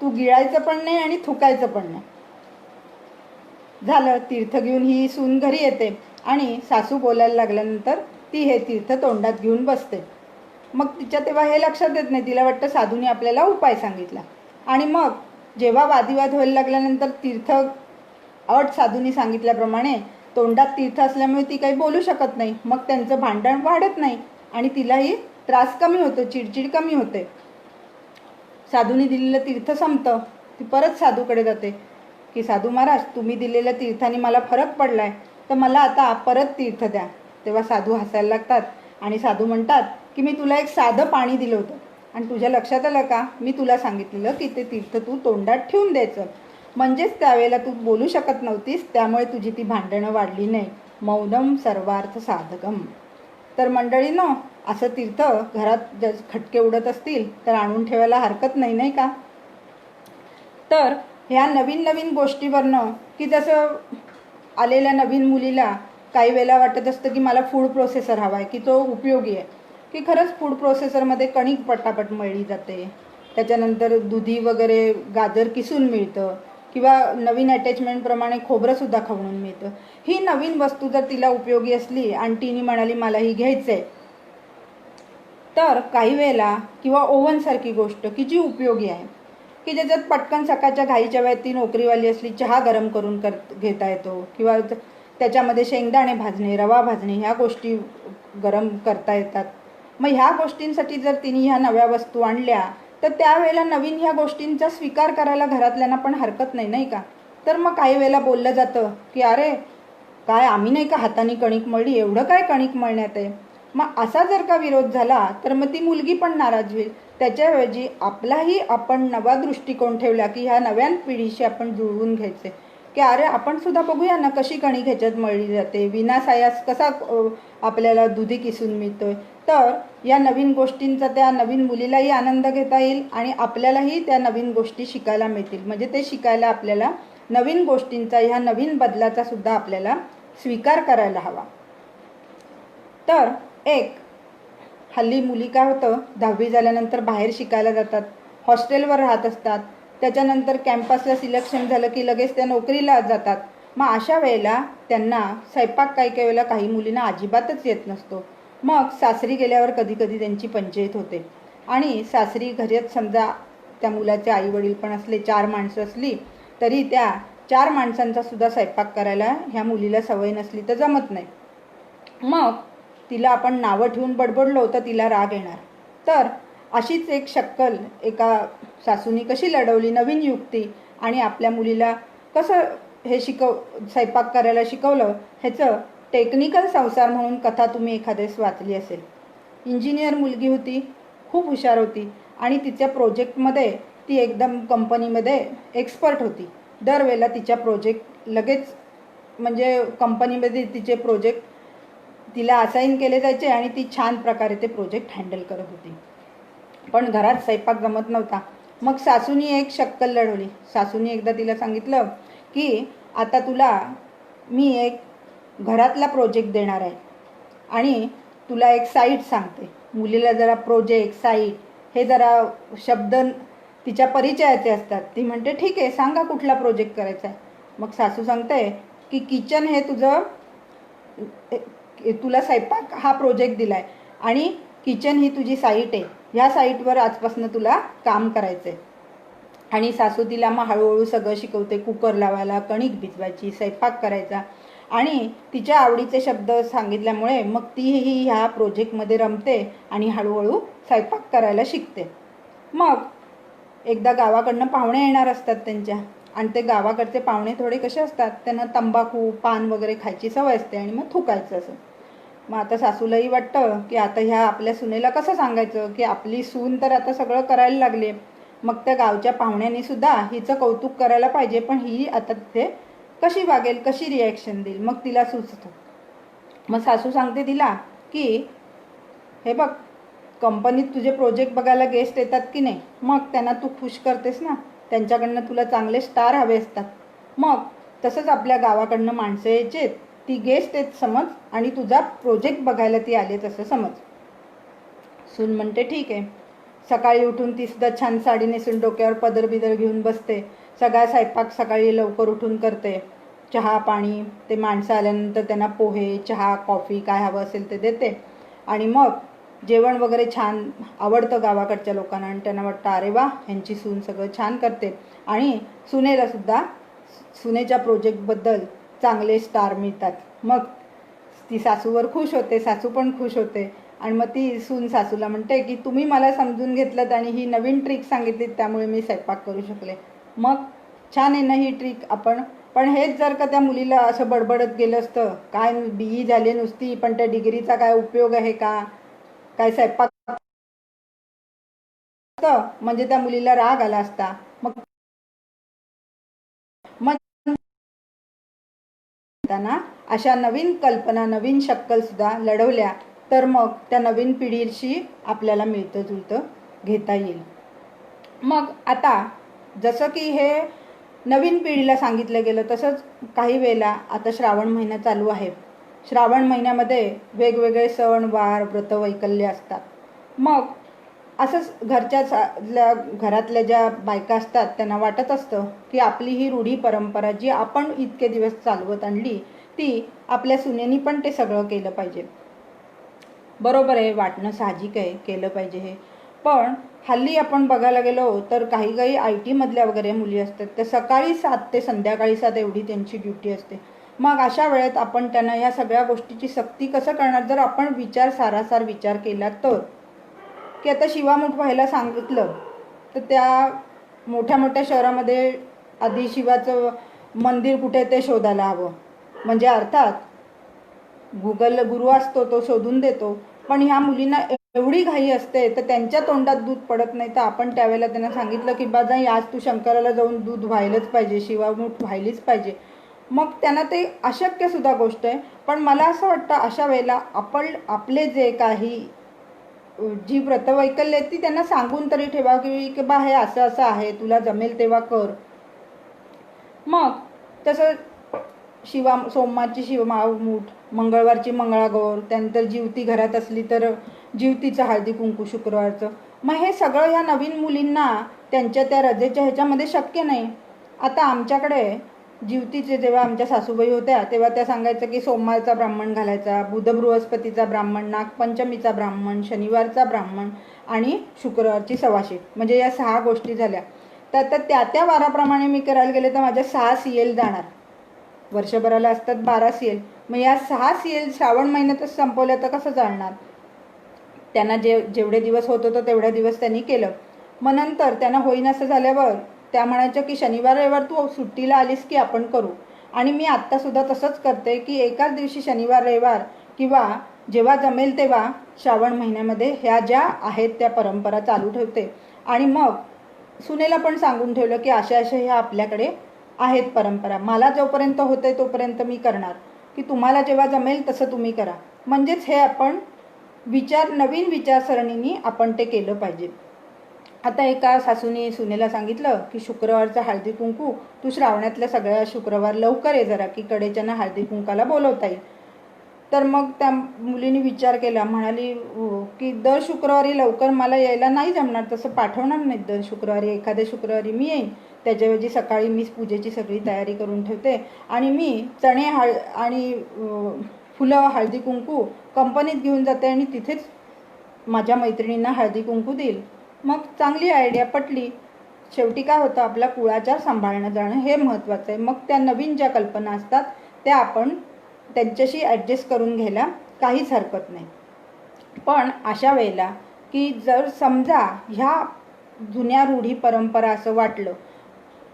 Speaker 1: तू गिळायचं पण नाही आणि थुकायचं पण नाही. झालं, तीर्थ घेऊन ही सून घरी येते आणि सासू बोलायला लागल्यानंतर ती हे तीर्थ तोंडात घेऊन बसते. मग तिच्या तेव्हा हे लक्षात येत नाही, तिला वाटतं साधूने आपल्याला उपाय सांगितला. आणि मग जेव्हा वादिवाद व्हायला लागल्यानंतर तीर्थ अट साधूने सांगितल्याप्रमाणे तोंडात तीर्थ असल्यामुळे ती काही बोलू शकत नाही. मग त्यांचं भांडण वाढत नाही आणि तिलाही त्रास कमी होतो, चिडचिड कमी होते. साधूने दिलेलं तीर्थ संपतं. ती परत साधूकडे जाते की साधू महाराज, तुम्ही दिलेल्या तीर्थाने मला फरक पडलाय, तर मला आता परत तीर्थ द्या. तेव्हा साधू हसायला लागतात आणि साधू म्हणतात की मी तुला एक साधं पाणी दिलं होतं आणि तुझ्या लक्षात आलं का, मी तुला सांगितलेलं की ते तीर्थ तू तोंडात ठेवून द्यायचं, म्हणजेच त्यावेळेला तू बोलू शकत नव्हतीस, त्यामुळे तुझी ती भांडणं वाढली नाही. मौनम सर्वार्थ साधकम. तर मंडळीनं असं तीर्थ घरात जर खटके उडत असतील तर आणून ठेवायला हरकत नाही, नाही का? तर ह्या नवीन गोष्टीवरनं की जसं आलेल्या नवीन मुलीला काही वेळेला वाटत असतं की मला फूड प्रोसेसर हवा आहे, की तो उपयोगी आहे, की खरंच फूड प्रोसेसरमध्ये कणिक पटापट मळली जाते, त्याच्यानंतर दुधी वगैरे गाजर किसून मिळतं किंवा नवीन अटॅचमेंटप्रमाणे खोबरंसुद्धा खवणून मिळतं. ही नवीन वस्तू जर तिला उपयोगी असली आणि तिने म्हणाली मला ही घ्यायचं आहे, तर काही वेळेला किंवा ओव्हनसारखी गोष्ट की जी उपयोगी आहे, की ज्याच्यात पटकन सकाळच्या घाईच्या वेळेत ती नोकरीवाली असली चहा गरम करून घेता येतो किंवा त्याच्यामध्ये शेंगदाणे भाजणे, रवा भाजणे ह्या गोष्टी गरम करता येतात. मग ह्या गोष्टींसाठी जर तिने ह्या नव्या वस्तू आणल्या तर त्यावेळेला नवीन ह्या गोष्टींचा स्वीकार करायला घरातल्यांना पण हरकत नाही, नाही का? तर मग काही वेळेला बोललं जातं की अरे काय आम्ही नाही का हाताने कणिक मळली, एवढं काय कणिक मळण्यात आहे. मग असा जर का विरोध झाला तर मग ती मुलगी पण नाराज होईल. त्याच्याऐवजी आपलाही आपण नवा दृष्टिकोन ठेवला की ह्या नव्या पिढीशी आपण जुळवून घ्यायचे की अरे आपण सुद्धा बघूया ना कशी कणिक ह्याच्यात मळली जाते, विनासायास कसा आपल्याला दुधी किसून मिळतोय. तर या नवीन गोष्टींचा त्या नवीन मुलीलाही आनंद घेता येईल आणि आपल्यालाही त्या नवीन गोष्टी शिकायला मिळतील. म्हणजे ते शिकायला आपल्याला नवीन गोष्टींचा, ह्या नवीन बदलाचा सुद्धा आपल्याला स्वीकार करायला हवा. तर एक हल्ली मुली काय होतं, 10वी झाल्यानंतर बाहेर शिकायला जातात, हॉस्टेलवर राहत असतात, त्याच्यानंतर कॅम्पसला सिलेक्शन झालं की लगेच त्या नोकरीला जातात. मग अशा वेळेला त्यांना स्वयंपाक काही वेळेला काही मुलींना अजिबातच येत नसतो. मग सासरी गेल्यावर कधी कधी त्यांची पंचायत होते आणि सासरी घरात समजा त्या मुलाचे आईवडील पण असले, 4 माणसं असली तरी त्या 4 माणसांचा सुद्धा स्वयंपाक करायला ह्या मुलीला सवय नसली तर जमत नाही. मग तिला आपण नावं ठेवून बडबडलो तर तिला राग येणार. तर अशीच एक शक्कल एका सासूनी कशी लढवली, नवीन युक्ती, आणि आपल्या मुलीला कसं हे स्वयंपाक करायला शिकवलं, ह्याचं टेक्निकल संसार म्हणून कथा तुम्ही एखाद्यास वाचली असेल. इंजिनियर मुलगी होती, खूप हुशार होती आणि तिच्या प्रोजेक्टमध्ये ती एकदम कंपनीमध्ये एक्सपर्ट होती. दरवेळेला तिच्या प्रोजेक्ट लगेच म्हणजे कंपनीमध्ये तिचे प्रोजेक्ट तिला असाईन केले जायचे आणि ती छान प्रकारे ते प्रोजेक्ट हँडल करत होती. पण घरात स्वयंपाक जमत नव्हता. मग सासूनी एक शक्कल लढवली. सासूनी एकदा तिला सांगितलं की आता तुला मी एक घरातला प्रोजेक्ट देणार आहे आणि तुला एक साईट सांगते. मुलीला जरा प्रोजेक्ट साईट हे जरा शब्द तिच्या परिचयाचे असतात. ती म्हणते ठीक आहे, सांगा कुठला प्रोजेक्ट करायचा आहे. मग सासू सांगते की किचन हे तुझं, तुला स्वयंपाक हा प्रोजेक्ट दिला आहे आणि किचन ही तुझी साईट आहे. ह्या साईटवर आजपासून तुला काम करायचं आहे. आणि सासू तिला मग हळूहळू सगळं शिकवते. कुकर लावायला, कणिक भिजवायची, स्वयंपाक करायचा आणि तिच्या आवडीचे शब्द सांगितल्यामुळे मग तीही ह्या प्रोजेक्टमध्ये रमते आणि हळूहळू स्वयंपाक करायला शिकते. मग एकदा गावाकडनं पाहुणे येणार असतात त्यांच्या, आणि ते गावाकडचे पाहुणे थोडे कसे असतात, त्यांना तंबाखू पान वगैरे खायची सवय असते आणि मग थुकायचं असं. मग आता सासूलाही वाटतं की आता ह्या आपल्या सुनेला कसं सांगायचं की आपली सून तर आता सगळं करायला लागले. मग त्या गावच्या पाहुण्यांनी सुद्धा हिचं कौतुक करायला पाहिजे, पण ही आता तिथे कशी वागेल, कशी रिॲक्शन देईल. मग तिला सुचतं. मग सासू सांगते तिला की हे बघ, कंपनीत तुझे प्रोजेक्ट बघायला गेस्ट येतात की नाही, मग त्यांना तू खुश करतेस ना, त्यांच्याकडनं तुला चांगले स्टार हवे असतात. मग तसंच आपल्या गावाकडनं माणसं यायचेत, ती गेस्ट आहेत समज आणि तुझा प्रोजेक्ट बघायला ती आले तसं समज. सून म्हणते ठीक आहे. सकाळी उठून ती सुद्धा छान साडी नेसून डोक्यावर पदर बिदर घेऊन बसते. सगळा स्वयंपाक सकाळी लवकर उठून करते. चहा पाणी, ते माणसं आल्यानंतर त्यांना पोहे चहा कॉफी काय हवं असेल ते देते. आणि मग जेवण वगैरे छान आवडतं गावाकडच्या लोकांना आणि त्यांना वाटतं अरे वा, ह्यांची सून सगळं छान करते. आणि सुनेलासुद्धा सुनेच्या प्रोजेक्टबद्दल चांगले स्टार मिळतात. मग ती सासूवर खुश होते, सासू पण खुश होते. आणि मग ती सून सासूला म्हणते की तुम्ही मला समजून घेतलं आणि ही नवीन ट्रिक सांगितली त्यामुळे मी स्वयंपाक करू शकले. मग छान आहे ना ही ट्रिक. पण हेच जर का त्या मुलीला असं बडबडत गेलं असतं, काय BE झाली नुसती पण त्या डिग्रीचा काय उपयोग आहे का, काय स्वयंपाक, म्हणजे त्या मुलीला राग आला असता. मग अशा नवीन कल्पना, नवीन शक्कल सुद्धा लढवल्या तर मग त्या नवीन पिढीशी आपल्याला मिळतं जुळतं घेता येईल. मग आता जसं की हे नवीन पिढीला सांगितलं गेलं, तसंच काही वेळेला आता श्रावण महिना चालू आहे. श्रावण महिन्यामध्ये वेगवेगळे सण वार व्रतवैकल्य असतात. मग असंच घरातल्या ज्या बायका असतात त्यांना वाटत असतं की आपली ही रूढी परंपरा जी आपण इतके दिवस चालवत आणली ती आपल्या सुनेनी पण ते सगळं केलं पाहिजे. बरोबर आहे, वाटणं साहजिक आहे, केलं पाहिजे हे. पण हल्ली आपण बघायला गेलो तर काही IT मधल्या वगैरे मुली असतात, त्या सकाळी 7 ते संध्याकाळी 7 एवढी त्यांची ड्युटी असते. मग अशा वेळेत आपण त्यांना या सगळ्या गोष्टीची सक्ती कसं करणार. जर आपण सारासार विचार केला तर की आता शिवामूठ व्हायला सांगितलं तर त्या मोठ्या मोठ्या शहरामध्ये आधी शिवाचं मंदिर कुठे ते शोधायला हवं. म्हणजे अर्थात गुगल गुरु असतो, तो शोधून देतो. पण ह्या मुलींना एवढी घाई असते तर त्यांच्या तोंडात दूध पडत नाही. तर आपण त्यावेळेला त्यांना सांगितलं की बाजा आज तू शंकराला जाऊन दूध व्हायलाच पाहिजे, शिवामूठ व्हायलीच पाहिजे. मग त्यांना ते अशक्यसुद्धा गोष्ट आहे. पण मला असं वाटतं अशा वेळेला आपण आपले जे काही जी व्रतवैकल्य आहेत ती त्यांना सांगून तरी ठेवा की बा हे असं असं आहे, तुला जमेल तेव्हा कर. मग तसं सोमवारची शिवमूठ, मंगळवारची मंगळागौर, त्यानंतर जिवती घरात असली तर जिवतीचं हळदी कुंकू शुक्रवारचं. मग हे सगळं ह्या नवीन मुलींना त्यांच्या त्या रजेच्या ह्याच्यामध्ये शक्य नाही. आता आमच्याकडे जिवतीचे जेव्हा आमच्या सासूबाई होत्या तेव्हा त्या सांगायचं की सोमवारचा ब्राह्मण घालायचा, बुध बृहस्पतीचा ब्राह्मण, नागपंचमीचा ब्राह्मण, शनिवारचा ब्राह्मण आणि शुक्रवारची सवाशीट. म्हणजे या 6 गोष्टी झाल्या. तर त्या वाराप्रमाणे मी करायला गेले तर माझ्या 6 CL जाणार. वर्षभराला असतात 12 CL. मग या 6 CL श्रावण महिन्यातच संपवल्या तर कसं चालणार. त्यांना जेवढे दिवस होत होतं तेवढे दिवस त्यांनी केलं. मग नंतर त्यांना होईन असं झाल्यावर त्या म्हणायच्या की शनिवार रविवार तू सुट्टीला आलीस की आपण करू. आणि मी आत्तासुद्धा तसंच करते की एकाच दिवशी शनिवार रविवार किंवा जेव्हा जमेल तेव्हा श्रावण महिन्यामध्ये ह्या ज्या आहेत त्या परंपरा चालू ठेवते. आणि मग सुनेला पण सांगून ठेवलं की अशा ह्या आपल्याकडे आहेत परंपरा. मला जोपर्यंत होतंय तोपर्यंत मी करणार, की तुम्हाला जेव्हा जमेल तसं तुम्ही करा. म्हणजेच हे आपण नवीन विचारसरणीने आपण ते केलं पाहिजे. आता एका सासूने सुनेला सांगितलं की शुक्रवारचा हळदी कुंकू तू श्रावणातल्या सगळ्या शुक्रवार लवकर ये जरा, की कडेच्यानं हळदी कुंकाला बोलवता येईल. तर मग त्या मुलीने विचार केला, म्हणाली की दर शुक्रवारी लवकर मला यायला नाही जमणार, तसं पाठवणार नाही दर शुक्रवारी, एखाद्या शुक्रवारी मी येईन. त्याच्याऐवजी सकाळी मीच पूजेची सगळी तयारी करून ठेवते आणि मी चणे आणि फुलं हळदी कुंकू कंपनीत घेऊन जाते आणि तिथेच माझ्या मैत्रिणींना हळदी कुंकू देईल. मग चांगली आयडिया पटली. शेवटी काय होतं, आपला कुळाचार सांभाळणं जाणं हे महत्त्वाचं आहे. मग त्या नवीन ज्या कल्पना असतात त्या आपण त्यांच्याशी ॲडजस्ट करून घ्यायला काहीच हरकत नाही. पण अशा वेळेला की जर समजा ह्या जुन्या रूढी परंपरा असं वाटलं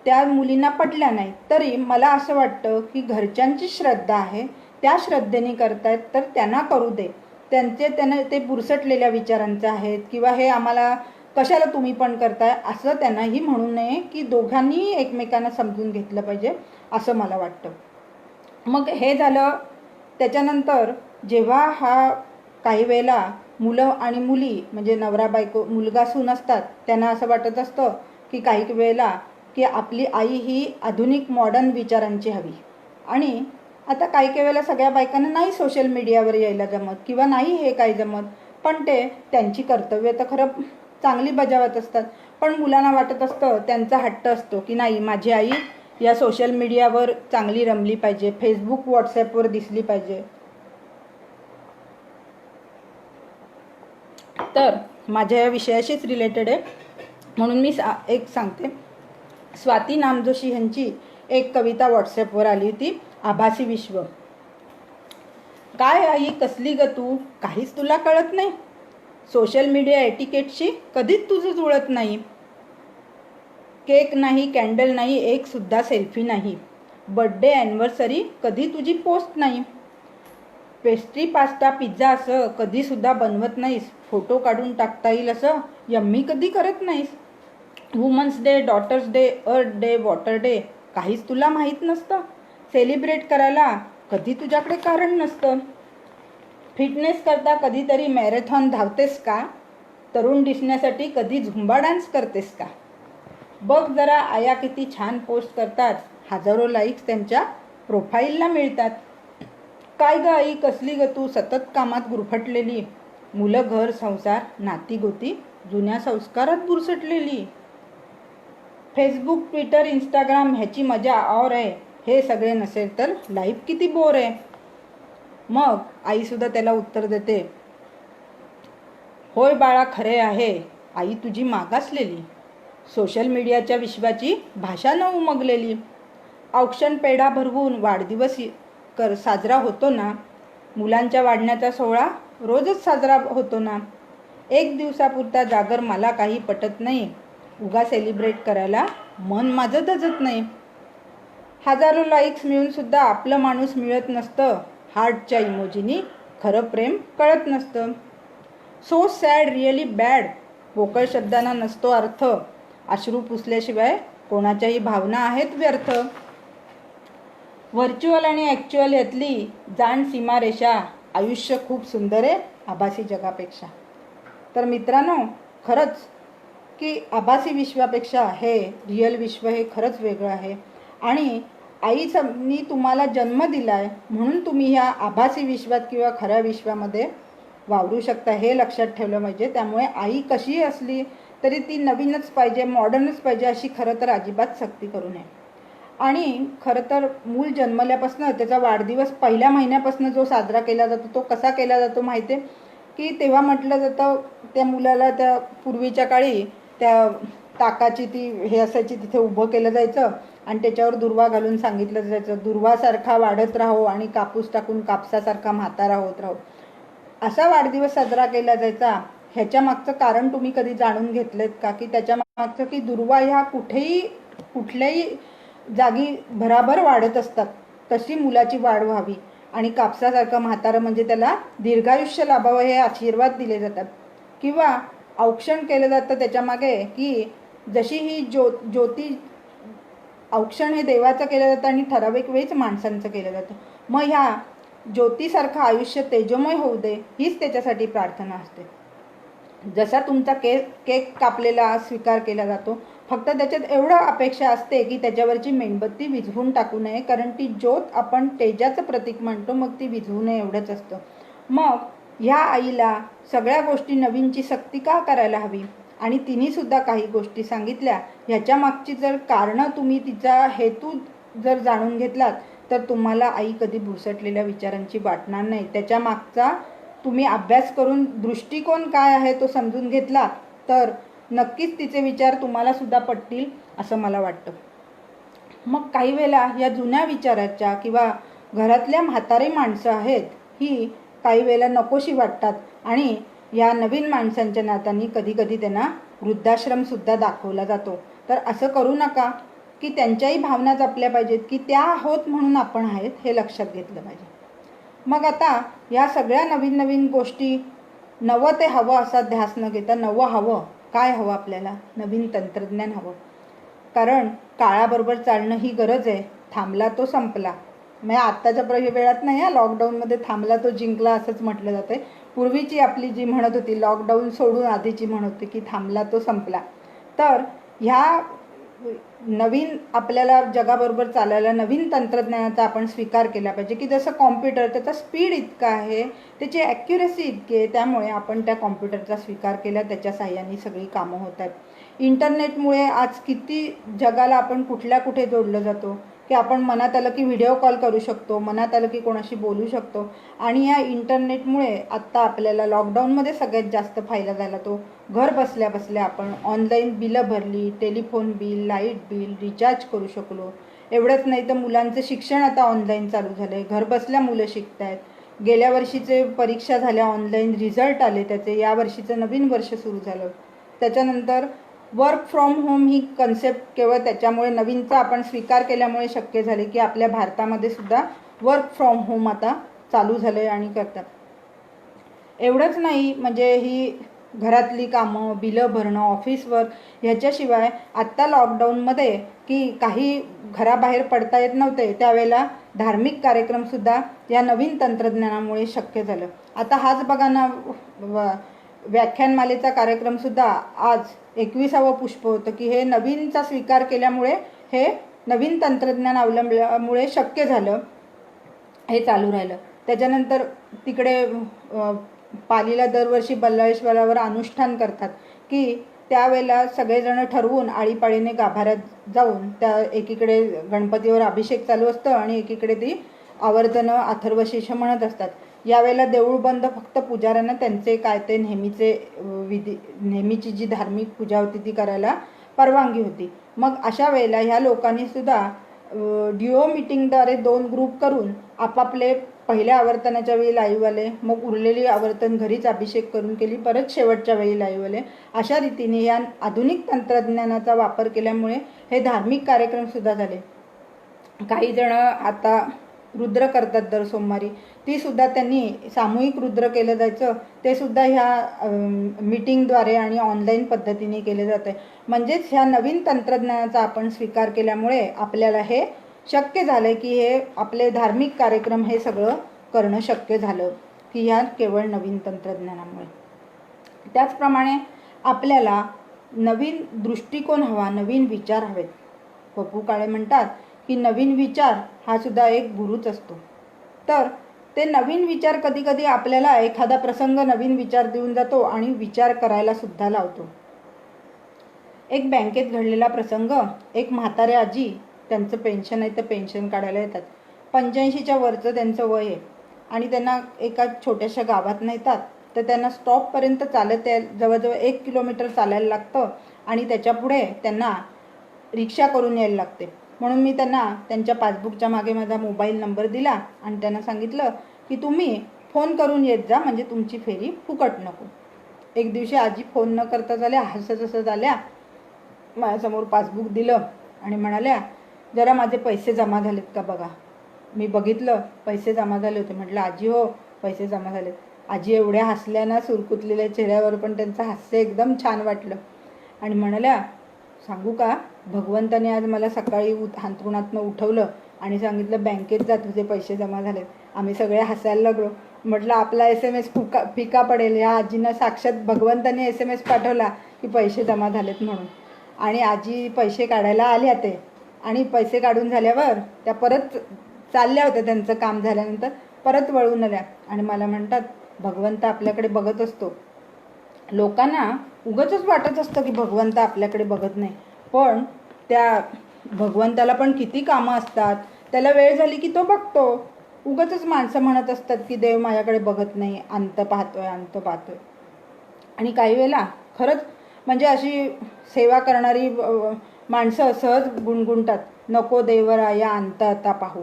Speaker 1: त्या मुलींना पटल्या नाही, तरी मला असं वाटतं की घरच्यांची श्रद्धा आहे, त्या श्रद्धेने करतायत तर त्यांना करू दे. त्यांना ते बुरसटलेल्या विचारांचे आहेत किंवा हे आम्हाला कशाला तुम्ही पण करताय असं त्यांनाही म्हणू नये, की दोघांनी एकमेकांना समजून घेतलं पाहिजे असं मला वाटतं. मग हे झालं. त्याच्यानंतर जेव्हा हा काही वेळेला मुलं आणि मुली म्हणजे नवरा बायको मुलगा सून असतात, त्यांना असं वाटत असतं की काही वेळेला की आपली आई ही आधुनिक मॉडर्न विचारांची हवी. आणि आता काही वेळेला सगळ्या बायकांना नाही सोशल मीडियावर यायला जमत किंवा नाही हे काही जमत, पण ते त्यांची कर्तव्य तर खरं चांगली बजावत असतात. पण मुलांना वाटत असतं, त्यांचा हट्ट असतो की नाही माझी आई या सोशल मीडियावर चांगली रमली पाहिजे, फेसबुक व्हॉट्सॲपवर दिसली पाहिजे. तर माझ्या या विषयाशीच रिलेटेड आहे म्हणून मी एक सांगते. स्वाती नामजोशी यांची एक कविता व्हॉट्सॲपवर आली होती, आभासी विश्व. काय आई कसली ग तू, काहीच तुला कळत नाही, सोशल मीडिया एटिकेटशी कधीच तुझं जुळत नाही. केक नाही, कॅन्डल नाही, एक सुद्धा सेल्फी नाही, बर्थडे ॲनिव्हर्सरी कधी तुझी पोस्ट नाही, पेस्ट्री पास्ता पिझ्झा असं कधीसुद्धा बनवत नाहीस, फोटो काढून टाकता येईल असं यम्मी कधी करत नाहीस, वुमन्स डे, डॉटर्स डे, अर्थ डे, वॉटर डे काहीच तुला माहीत नसतं, सेलिब्रेट करायला कधी तुझ्याकडे कारण नसतं, फिटनेस करता कधीतरी मॅरेथॉन धावतेस का, तरुण दिसण्यासाठी कधी झुंबा डान्स करतेस का, बघ जरा आया किती छान पोस्ट करतात, हजारो लाईक्स त्यांच्या प्रोफाईलला मिळतात. काय ग आई कसली ग तू, सतत कामात गुरफटलेली, मुलं घर संसार नाती गोती जुन्या संस्कारात बुरसटलेली, फेसबुक ट्विटर इंस्टाग्राम ह्याची मजा और आहे, हे सगळे नसेल तर लाईफ किती बोर आहे. मग आईसुद्धा त्याला उत्तर देते, होय बाळा खरे आहे, आई तुझी मागासलेली, सोशल मीडियाच्या विश्वाची भाषा न उमगलेली, औक्षण पेढा भरवून वाढदिवस साजरा होतो ना, मुलांच्या वाढण्याचा सोहळा रोजच साजरा होतो ना, एक दिवसापुरता जागर मला काही पटत नाही, उगा सेलिब्रेट करायला मन माझं दजत नाही, हजारो लाईक्स मिळून सुद्धा आपलं माणूस मिळत नसतं, हार्टच्या इमोजीनी खरं प्रेम कळत नसतं, सो सॅड रिअली बॅड, पोकळ शब्दांना नसतो अर्थ, अश्रू पुसल्याशिवाय कोणाच्याही भावना आहेत व्यर्थ, व्हर्च्युअल आणि ॲक्च्युअल यातली जाण सीमारेषा, आयुष्य खूप सुंदर आहे आभासी जगापेक्षा. तर मित्रांनो, खरंच की आभासी विश्वापेक्षा हे रिअल विश्व हे खरंच वेगळं आहे. आणि आईनी तुम्हाला जन्म दिला आहे म्हणून तुम्ही ह्या आभासी विश्वात किंवा खऱ्या विश्वामध्ये वावरू शकता, हे लक्षात ठेवलं पाहिजे. त्यामुळे आई कशी असली तरी ती नवीनच पाहिजे, मॉडर्नच पाहिजे अशी खरं तर अजिबात सक्ती करू नये. आणि खरं तर मूल जन्मल्यापासून त्याचा वाढदिवस पहिल्या महिन्यापासून जो साजरा केला जातो तो कसा केला जातो माहिती आहे की तेव्हा म्हटलं जातं त्या मुलाला, त्या पूर्वीच्या काळी त्या ताकाची ती हे असायची तिथे उभं केलं जायचं आणि त्याच्यावर दुर्वा घालून सांगितलं जायचं, दुर्वासारखा वाढत राहो आणि कापूस टाकून कापसासारखा म्हातारा होत राहो, असा वाढदिवस साजरा केला जायचा. ह्याच्या मागचं कारण तुम्ही कधी जाणून घेतलेत का, की त्याच्या मागचं की दुर्वा ह्या कुठल्याही जागी भराभर वाढत असतात, तशी मुलाची वाढ व्हावी आणि कापसासारखं म्हातारं म्हणजे त्याला दीर्घायुष्य लाभावं हे आशीर्वाद दिले जातात. किंवा औक्षण केलं जातं त्याच्यामागे की जशी ही ज्योती, औक्षण हे देवाचं केलं जातं आणि ठराविक वेळीच माणसांचं केलं जातं. मग ह्या ज्योतीसारखं आयुष्य तेजोमय होऊ दे, हीच त्याच्यासाठी प्रार्थना असते. जसा तुमचा केक कापलेला स्वीकार केला जातो, फक्त त्याच्यात एवढं अपेक्षा असते की त्याच्यावरची मेणबत्ती विझवून टाकू नये, कारण ती ज्योत आपण तेजाचं प्रतीक म्हणतो, मग ती विझवू नये एवढंच असतं. मग ह्या आईला सगळ्या गोष्टी नवीनची सक्ती का करायला हवी, आणि तिने सुद्धा काही गोष्टी सांगितल्या. ह्याच्या मागची जर कारणं तुम्ही तिचा हेतू जर जाणून घेतलात तर तुम्हाला आई कधी भुसटलेल्या विचारांची वाटणार नाही. त्याच्या मागचा तुम्ही अभ्यास करून दृष्टिकोन काय आहे तो समजून घेतला तर नक्कीच तिचे विचार तुम्हाला सुद्धा पटतील असं मला वाटतं. मग काही वेळेला या जुन्या विचाराच्या किंवा घरातल्या म्हातारी माणसं आहेत ही काही वेळेला नकोशी वाटतात, आणि या नवीन माणसांच्या नात्यांनी कधी कधी त्यांना वृद्धाश्रमसुद्धा दाखवला जातो. तर असं करू नका की त्यांच्याही भावना जपल्या पाहिजेत की त्या आहोत म्हणून आपण आहेत हे लक्षात घेतलं पाहिजे. मग आता या सगळ्या नवीन नवीन गोष्टी, नवं ते हवं असा ध्यास न घेता नवं हवं. काय हवं आपल्याला? नवीन तंत्रज्ञान हवं. कारण काळाबरोबर चालणं ही गरज आहे. थांबला तो संपला. म्हणजे आत्ताच्या वेळात नाही, या लॉकडाऊनमध्ये थांबला तो जिंकला असंच म्हटलं जातं. पूर्वीची आपली जी म्हणत होती, लॉकडाऊन सोडून आधीची म्हणत होती की थांबला तो संपला. तर ह्या नवीन आपल्याला जगाबरोबर चालायला नवीन तंत्रज्ञानाचा आपण स्वीकार केला पाहिजे की जसं कॉम्प्युटर, त्याचा स्पीड इतका आहे, त्याची ॲक्युरेसी इतकी आहे, त्यामुळे आपण त्या कॉम्प्युटरचा स्वीकार केला. त्याच्या साहाय्याने सगळी कामं होत आहेत. इंटरनेटमुळे आज किती जगाला आपण कुठल्या कुठे जोडलं जातो की आपण मनात आलं की व्हिडिओ कॉल करू शकतो, मनात आलं की कोणाशी बोलू शकतो. आणि या इंटरनेटमुळे आत्ता आपल्याला लॉकडाऊनमध्ये सगळ्यात जास्त फायदा झाला तो घर बसल्या बसल्या आपण ऑनलाईन बिलं भरली, telephone bill, light bill, recharge करू शकलो. एवढंच नाही तर मुलांचं शिक्षण आता ऑनलाईन चालू झालं आहे, घर बसल्या मुलं शिकत आहेत. गेल्या वर्षीचे परीक्षा झाल्या ऑनलाईन, रिझल्ट आले त्याचे. या वर्षीचं नवीन वर्ष सुरू झालं. त्याच्यानंतर work from home he concept केवळ त्याच्यामुळे नवीनचा आपण स्वीकार केल्यामुळे शक्य झाले की आपल्या भारतामध्ये सुद्धा वर्क फ्रॉम होम आता चालू झालं आहे आणि करतात. एवढंच नाही, म्हणजे ही घरातली कामं, बिलं भरणं, ऑफिस वर्क, ह्याच्याशिवाय आत्ता लॉकडाऊनमध्ये की काही घराबाहेर पडता येत नव्हते त्यावेळेला धार्मिक कार्यक्रमसुद्धा या नवीन तंत्रज्ञानामुळे शक्य झालं. आता हाच बघा ना, व्याख्यानमालेचा कार्यक्रमसुद्धा आज 21वे पुष्प होतं की हे नवीनचा स्वीकार केल्यामुळे, हे नवीन तंत्रज्ञान अवलंबल्यामुळे शक्य झालं, हे चालू राहिलं. त्याच्यानंतर तिकडे पालीला दरवर्षी बल्लाळेश्वरावर अनुष्ठान करतात की त्यावेळेला सगळेजण ठरवून आळीपाळीने गाभाऱ्यात जाऊन त्या एकीकडे गणपतीवर अभिषेक चालू असतं आणि एकीकडे ती आवर्तनं अथर्वशीर्ष म्हणत असतात. यावेळेला देऊळ बंद, फक्त पुजाऱ्यांना त्यांचे काय ते नेहमीची जी धार्मिक पूजा होती ती करायला परवानगी होती. मग अशा वेळेला ह्या लोकांनी सुद्धा डिओ मीटिंगद्वारे 2 ग्रुप करून आपापले पहिल्या आवर्तनाच्या वेळी लाईव्ह आले, मग उरलेली आवर्तन घरीच अभिषेक करून केली, परत शेवटच्या वेळी लाईव्ह आले. अशा रीतीने या आधुनिक तंत्रज्ञानाचा वापर केल्यामुळे हे धार्मिक कार्यक्रमसुद्धा झाले. काही जण आता रुद्र करतात दर सोमवारी, ती सुद्धा त्यांनी सामूहिक रुद्र केलं जायचं, ते सुद्धा ह्या मीटिंगद्वारे आणि ऑनलाईन पद्धतीने केले जाते. म्हणजेच ह्या नवीन तंत्रज्ञानाचा आपण स्वीकार केल्यामुळे आपल्याला हे शक्य झालं की हे आपले धार्मिक कार्यक्रम हे सगळं करणं शक्य झालं की ह्या केवळ नवीन तंत्रज्ञानामुळे. त्याचप्रमाणे आपल्याला नवीन दृष्टिकोन हवा, नवीन विचार हवेत. पप्पू काळे म्हणतात की नवीन विचार हा सुद्धा एक गुरुच असतो. तर ते नवीन विचार कधी कधी आपल्याला एखादा प्रसंग नवीन विचार देऊन जातो आणि विचार करायला सुद्धा लावतो. एक बँकेत घडलेला प्रसंग, एक म्हातारे आजी, त्यांचं पेन्शन आहे तर पेन्शन काढायला येतात. 85च्या वरचं त्यांचं वय आहे आणि त्यांना एका छोट्याशा गावात नेतात. तर त्यांना स्टॉपपर्यंत चालत जवळजवळ 1 किलोमीटर चालायला लागतं आणि त्याच्या पुढे त्यांना रिक्षा करून यायला लागते. म्हणून मी त्यांना त्यांच्या पासबुकच्या मागे माझा मोबाईल नंबर दिला आणि त्यांना सांगितलं की तुम्ही फोन करून येत जा, म्हणजे तुमची फेरी फुकट नको. एक दिवशी आजी फोन न करता झाल्या, हसत हसत आल्या, माझ्यासमोर पासबुक दिलं आणि म्हणाल्या, जरा माझे पैसे जमा झालेत का बघा. मी बघितलं, पैसे जमा झाले होते. म्हटलं आजी हो पैसे जमा झालेत. आजी एवढ्या हसल्या ना, सुरकुतलेल्या चेहऱ्यावर, पण त्यांचं हास्य एकदम छान वाटलं आणि म्हणाल्या, सांगू का, भगवंताने आज मला सकाळी अंथरुणातनं उठवलं आणि सांगितलं बँकेत जा, तुझे पैसे जमा झालेत. आम्ही सगळे हसायला लागलो. म्हटलं आपला SMS फिका पडेल. या आजीनं साक्षात भगवंताने SMS पाठवला की पैसे जमा झालेत म्हणून. आणि आजी पैसे काढायला आल्या ते, आणि पैसे काढून झाल्यावर त्या परत चालल्या होत्या, त्यांचं काम झाल्यानंतर परत वळून आल्या आणि मला म्हणतात, भगवंत आपल्याकडे बघत असतो. लोकांना उगाचच वाटत असतं की भगवंत आपल्याकडे बघत नाही, पण त्या भगवंताला पण किती कामं असतात. त्याला वेळ झाली की तो बघतो. उगाचच माणसं म्हणत असतात की देव माझ्याकडे बघत नाही, अंत पाहतोय अंत पाहतोय. आणि काही वेळेला खरंच म्हणजे अशी सेवा करणारी माणसं सहज गुणगुणतात, नको देवराया अंत आता पाहू.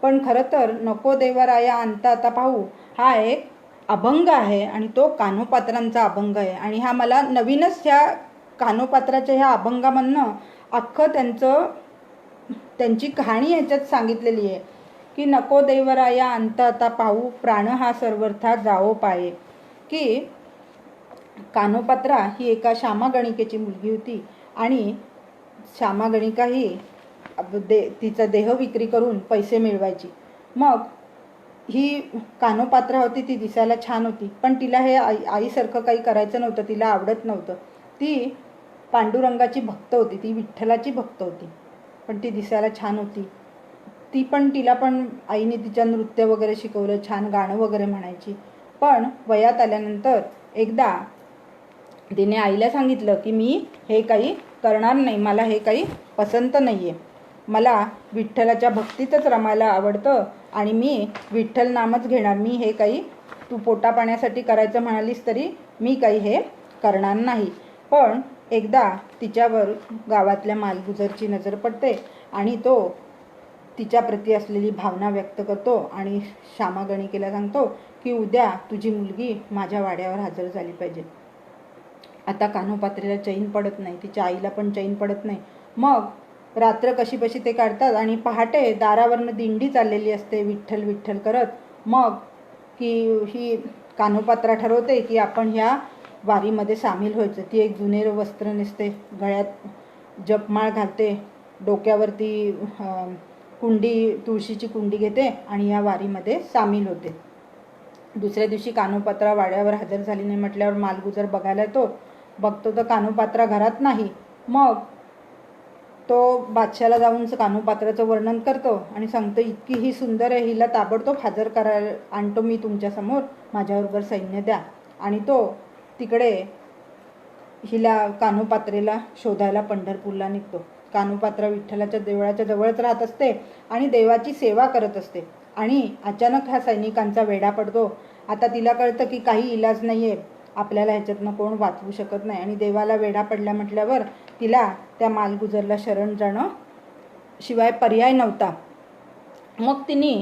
Speaker 1: पण खरं तर नको देवराया अंत आता पाहू हा एक अभंग आहे, आणि तो कान्होपात्रांचा अभंग आहे. आणि हा मला नवीनच ह्या कान्होपात्राच्या ह्या अभंगामधनं अख्खं त्यांची कहाणी ह्याच्यात सांगितलेली आहे की नको देवराया अंत आता पाहू, प्राण हा सर्वथा जाओ पाये. की कान्होपात्रा ही एका श्यामागणिकेची मुलगी होती, आणि श्यामागणिका ही तिचा देह विक्री करून पैसे मिळवायची. मग ही कान्होपात्रा होती, ती दिसायला छान होती, पण तिला हे आईसारखं काही करायचं नव्हतं, तिला आवडत नव्हतं. ती पांडुरंगाची भक्त होती, ती विठ्ठलाची भक्त होती, पण ती दिसायला छान होती. तिला पण आईने तिच्या नृत्य वगैरे शिकवलं, छान गाणं वगैरे म्हणायची. पण वयात आल्यानंतर एकदा तिने आईला सांगितलं की मी हे काही करणार नाही, मला हे काही पसंत नाही आहे, मला विठ्ठलाच्या भक्तीतच रमायला आवडतं आणि मी विठ्ठल नामच घेणार. मी हे काही तू पोटा पाण्यासाठी करायचं म्हणालीस तरी मी काही हे करणार नाही. पण एकदा तिच्यावर गावातल्या मालगुजरची नजर पडते आणि तो तिच्याप्रती असलेली भावना व्यक्त करतो आणि श्यामागणिकेला सांगतो की उद्या तुझी मुलगी माझ्या वाड्यावर हजर झाली पाहिजे. आता कान्होपात्रेला चैन पडत नाही, तिच्या आईला पण चैन पडत नाही. मग रात्र कशीबशी ते काढतात आणि पहाटे दारावरनं दिंडी चाललेली असते विठ्ठल विठ्ठल करत. मग की ही कान्होपात्रा ठरवते की आपण ह्या वारीमध्ये सामील व्हायचं. ती एक जुनेर वस्त्र नेसते, गळ्यात जपमाळ घालते, डोक्यावरती तुळशीची कुंडी घेते आणि या वारीमध्ये सामील होते. दुसऱ्या दिवशी कान्होपात्रा वाड्यावर हजर झाली नाही म्हटल्यावर मालगुजर बघायला येतो. बघतो तर कान्होपात्रा घरात नाही. मग तो बादशाला जाऊन कान्होपात्राचं वर्णन करतो आणि सांगतो, इतकी ही सुंदर आहे, हिला ताबडतोब हजर करायला आणतो मी तुमच्यासमोर, माझ्याबरोबर सैन्य द्या. आणि तो तिकडे हिला कान्होपात्रेला शोधायला पंढरपूरला निघतो. कान्होपात्रा विठ्ठलाच्या देवळाच्या जवळच राहत असते आणि देवाची सेवा करत असते. आणि अचानक ह्या सैनिकांचा वेढा पडतो. आता तिला कळतं की काही इलाज नाही आहे, आपल्याला ह्याच्यातनं कोण वाचवू शकत नाही. आणि देवाला वेढा पडला म्हटल्यावर तिला त्या मालगुजरला शरण जाणं शिवाय पर्याय नव्हता. मग तिने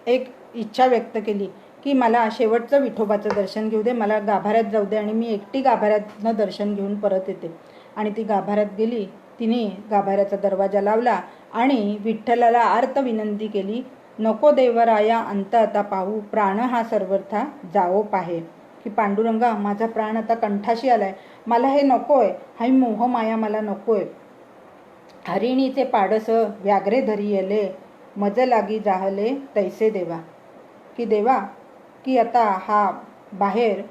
Speaker 1: एक इच्छा व्यक्त केली की मला शेवटचं विठोबाचं दर्शन घेऊ दे, मला गाभाऱ्यात जाऊ दे आणि मी एकटी गाभाऱ्यातनं दर्शन घेऊन परत येते. आणि ती गाभाऱ्यात गेली. तिने गाभाऱ्याचा दरवाजा लावला आणि विठ्ठलाला आर्त विनंती केली, नको देवराया अंत आता पाहू, प्राण हा सर्वथा जाओ पाहे. की पांडुरंगा, माझा प्राण आता कंठाशी आलाय, मला हे नकोय, हा मोहमाया मला नकोय. हरिणीचे पाडस व्याघ्रे धरी येले, मज लागी जाहले तैसे देवा. की देवा, की आता हा बाहेर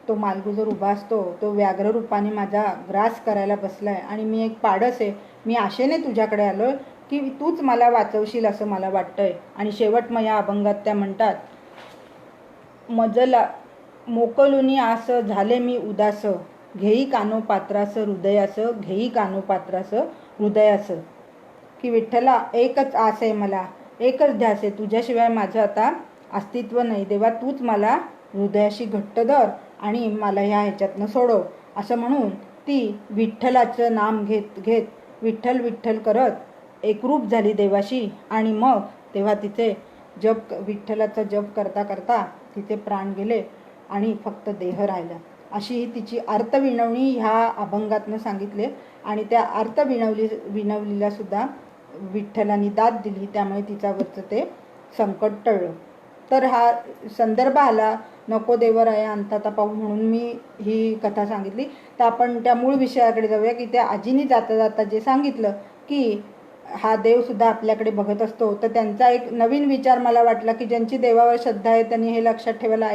Speaker 1: तो मालगुजर उभा असतो, तो व्याघ्र रूपाने माझा ग्रास करायला बसलाय आणि मी एक पाडस आहे. मी आशेने तुझ्याकडे आलोय की तूच मला वाचवशील असं मला वाटतंय. आणि शेवट मग या अभंगात त्या म्हणतात, मजला मोकलुनी आस झाले मी उदास, घेई कान्होपात्रास हृदयास, घेई कान्होपात्रास हृदयास. की विठ्ठला, एकच आस आहे मला, एकच ध्यास आहे, तुझ्याशिवाय माझं आता अस्तित्व नाही. देवा, तूच मला हृदयाशी घट्ट धर आणि मला ह्याच्यातनं सोडव. असं म्हणून ती विठ्ठलाचं नाम घेत घेत विठ्ठल विठ्ठल करत एकरूप झाली देवाशी. आणि मग तेव्हा तिचे विठ्ठलाचा जप करता करता तिचे प्राण गेले आणि फक्त देह राहिला. अशी ही तिची अर्थविणवणी ह्या अभंगातनं सांगितले. आणि त्या विणवलीला सुद्धा विठ्ठलाने दाद दिली, त्यामुळे तिच्यावरचं ते संकट टळलं. तर हा संदर्भ आला नको देवराया अंत आता पाहू म्हणून मी ही कथा सांगितली. तर आपण त्या मूळ विषयाकडे जाऊया की त्या आजीने जाता जाता जे सांगितलं की हा देवसुद्धा आपल्याकडे बघत असतो. तर त्यांचा एक नवीन विचार मला वाटला की ज्यांची देवावर श्रद्धा आहे त्यांनी हे लक्षात ठेवायला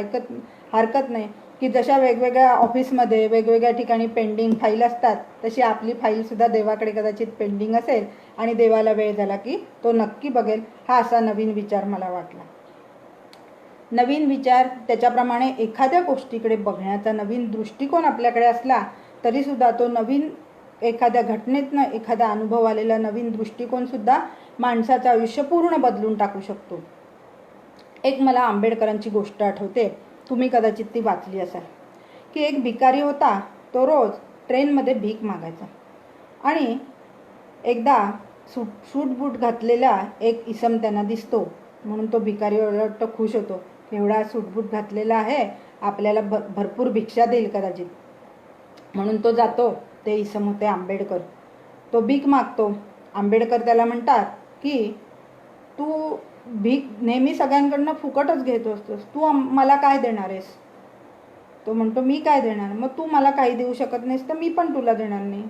Speaker 1: हरकत नाही की जशा वेगवेगळ्या ऑफिसमध्ये वेगवेगळ्या ठिकाणी पेंडिंग फाईल असतात, तशी आपली फाईलसुद्धा देवाकडे कदाचित पेंडिंग असेल आणि देवाला वेळ झाला की तो नक्की बघेल. हा असा नवीन विचार मला वाटला. नवीन विचार त्याच्याप्रमाणे एखाद्या गोष्टीकडे बघण्याचा नवीन दृष्टिकोन आपल्याकडे असला तरीसुद्धा तो नवीन एखाद्या घटनेतनं एखादा अनुभव आलेला नवीन दृष्टिकोनसुद्धा माणसाचं आयुष्य पूर्ण बदलून टाकू शकतो. एक मला आंबेडकरांची गोष्ट आठवते, तुम्ही कदाचित ती वाचली असाल, की एक भिकारी होता. तो रोज ट्रेनमध्ये भीक मागायचा आणि एकदा सूटबूट घातलेला एक इसम त्यांना दिसतो. म्हणून तो भिकारी वाटतो खुश होतो, एवढा सूटबूट घातलेला आहे, आपल्याला भरपूर भिक्षा देईल कदाचित. म्हणून तो जातो. ते इसम होते आंबेडकर. तो भीक मागतो. आंबेडकर त्याला म्हणतात की तू भीक नेहमी सगळ्यांकडनं फुकटच घेत असतोस, तू मला काय देणार आहेस? तो म्हणतो मी काय देणार? मग तू मला काही देऊ शकत नाहीस तर मी पण तुला देणार नाही.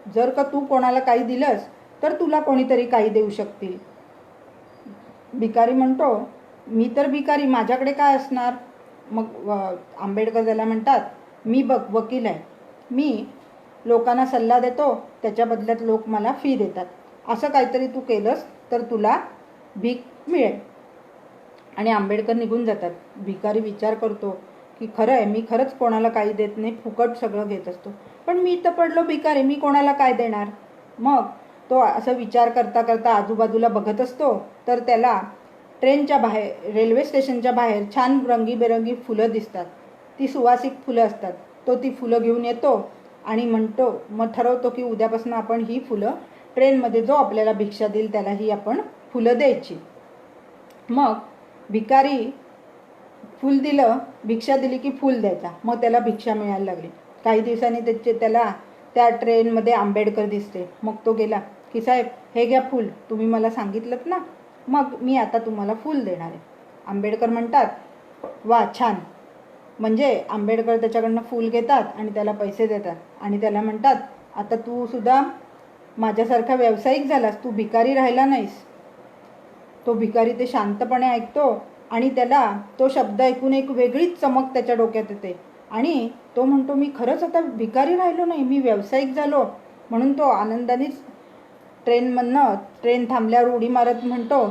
Speaker 1: जर का तू कोणाला काही दिलंस तर तुला कोणीतरी काही देऊ शकतील. भिकारी म्हणतो मी तर भिकारी, माझ्याकडे काय असणार? मग आंबेडकर त्याला म्हणतात मी वकील आहे, मी लोकांना सल्ला देतो, त्याच्या बदल्यात लोक मला फी देतात. असं काहीतरी तू केलंस तर तुला भीक मिळेल. आणि आंबेडकर निघून जातात. भिकारी विचार करतो की खरं आहे, मी खरंच कोणाला काही देत नाही, फुकट सगळं घेत असतो, पण मी तर पडलो भिकारी, मी कोणाला काय देणार? मग तो असं विचार करता करता आजूबाजूला बघत असतो. तर त्याला ट्रेनच्या बाहेर, रेल्वे स्टेशनच्या बाहेर छान रंगीबेरंगी फुलं दिसतात. ती सुवासिक फुलं असतात. तो ती फुलं घेऊन येतो आणि म्हणतो, मग ठरवतो की उद्यापासून आपण ही फुलं ट्रेनमध्ये जो आपल्याला भिक्षा देईल त्यालाही आपण फुलं द्यायची. मग भिकारी फूल दिलं, भिक्षा दिली की फूल द्यायचा. मग त्याला भिक्षा मिळायला लागली. काही दिवसांनी त्याला त्या ट्रेनमध्ये आंबेडकर दिसते. मग तो गेला की साहेब हे घ्या फूल, तुम्ही मला सांगितलं ना, मग मी आता तुम्हाला फूल देणार आहे. आंबेडकर म्हणतात वा छान. म्हणजे आंबेडकर त्याच्याकडनं फूल घेतात आणि त्याला पैसे देतात आणि त्याला म्हणतात आता तू सुद्धा माझ्यासारखा व्यावसायिक झालास, तू भिकारी राहिला नाहीस. तो भिकारी ते शांतपणे ऐकतो आणि त्याला तो शब्द ऐकून एक वेगळीच चमक त्याच्या डोक्यात येते आणि तो म्हणतो मी खरंच आता भिकारी राहिलो नाही, मी व्यावसायिक झालो. म्हणून तो आनंदानेच ट्रेन थांबल्यावर उडी मारत म्हणतो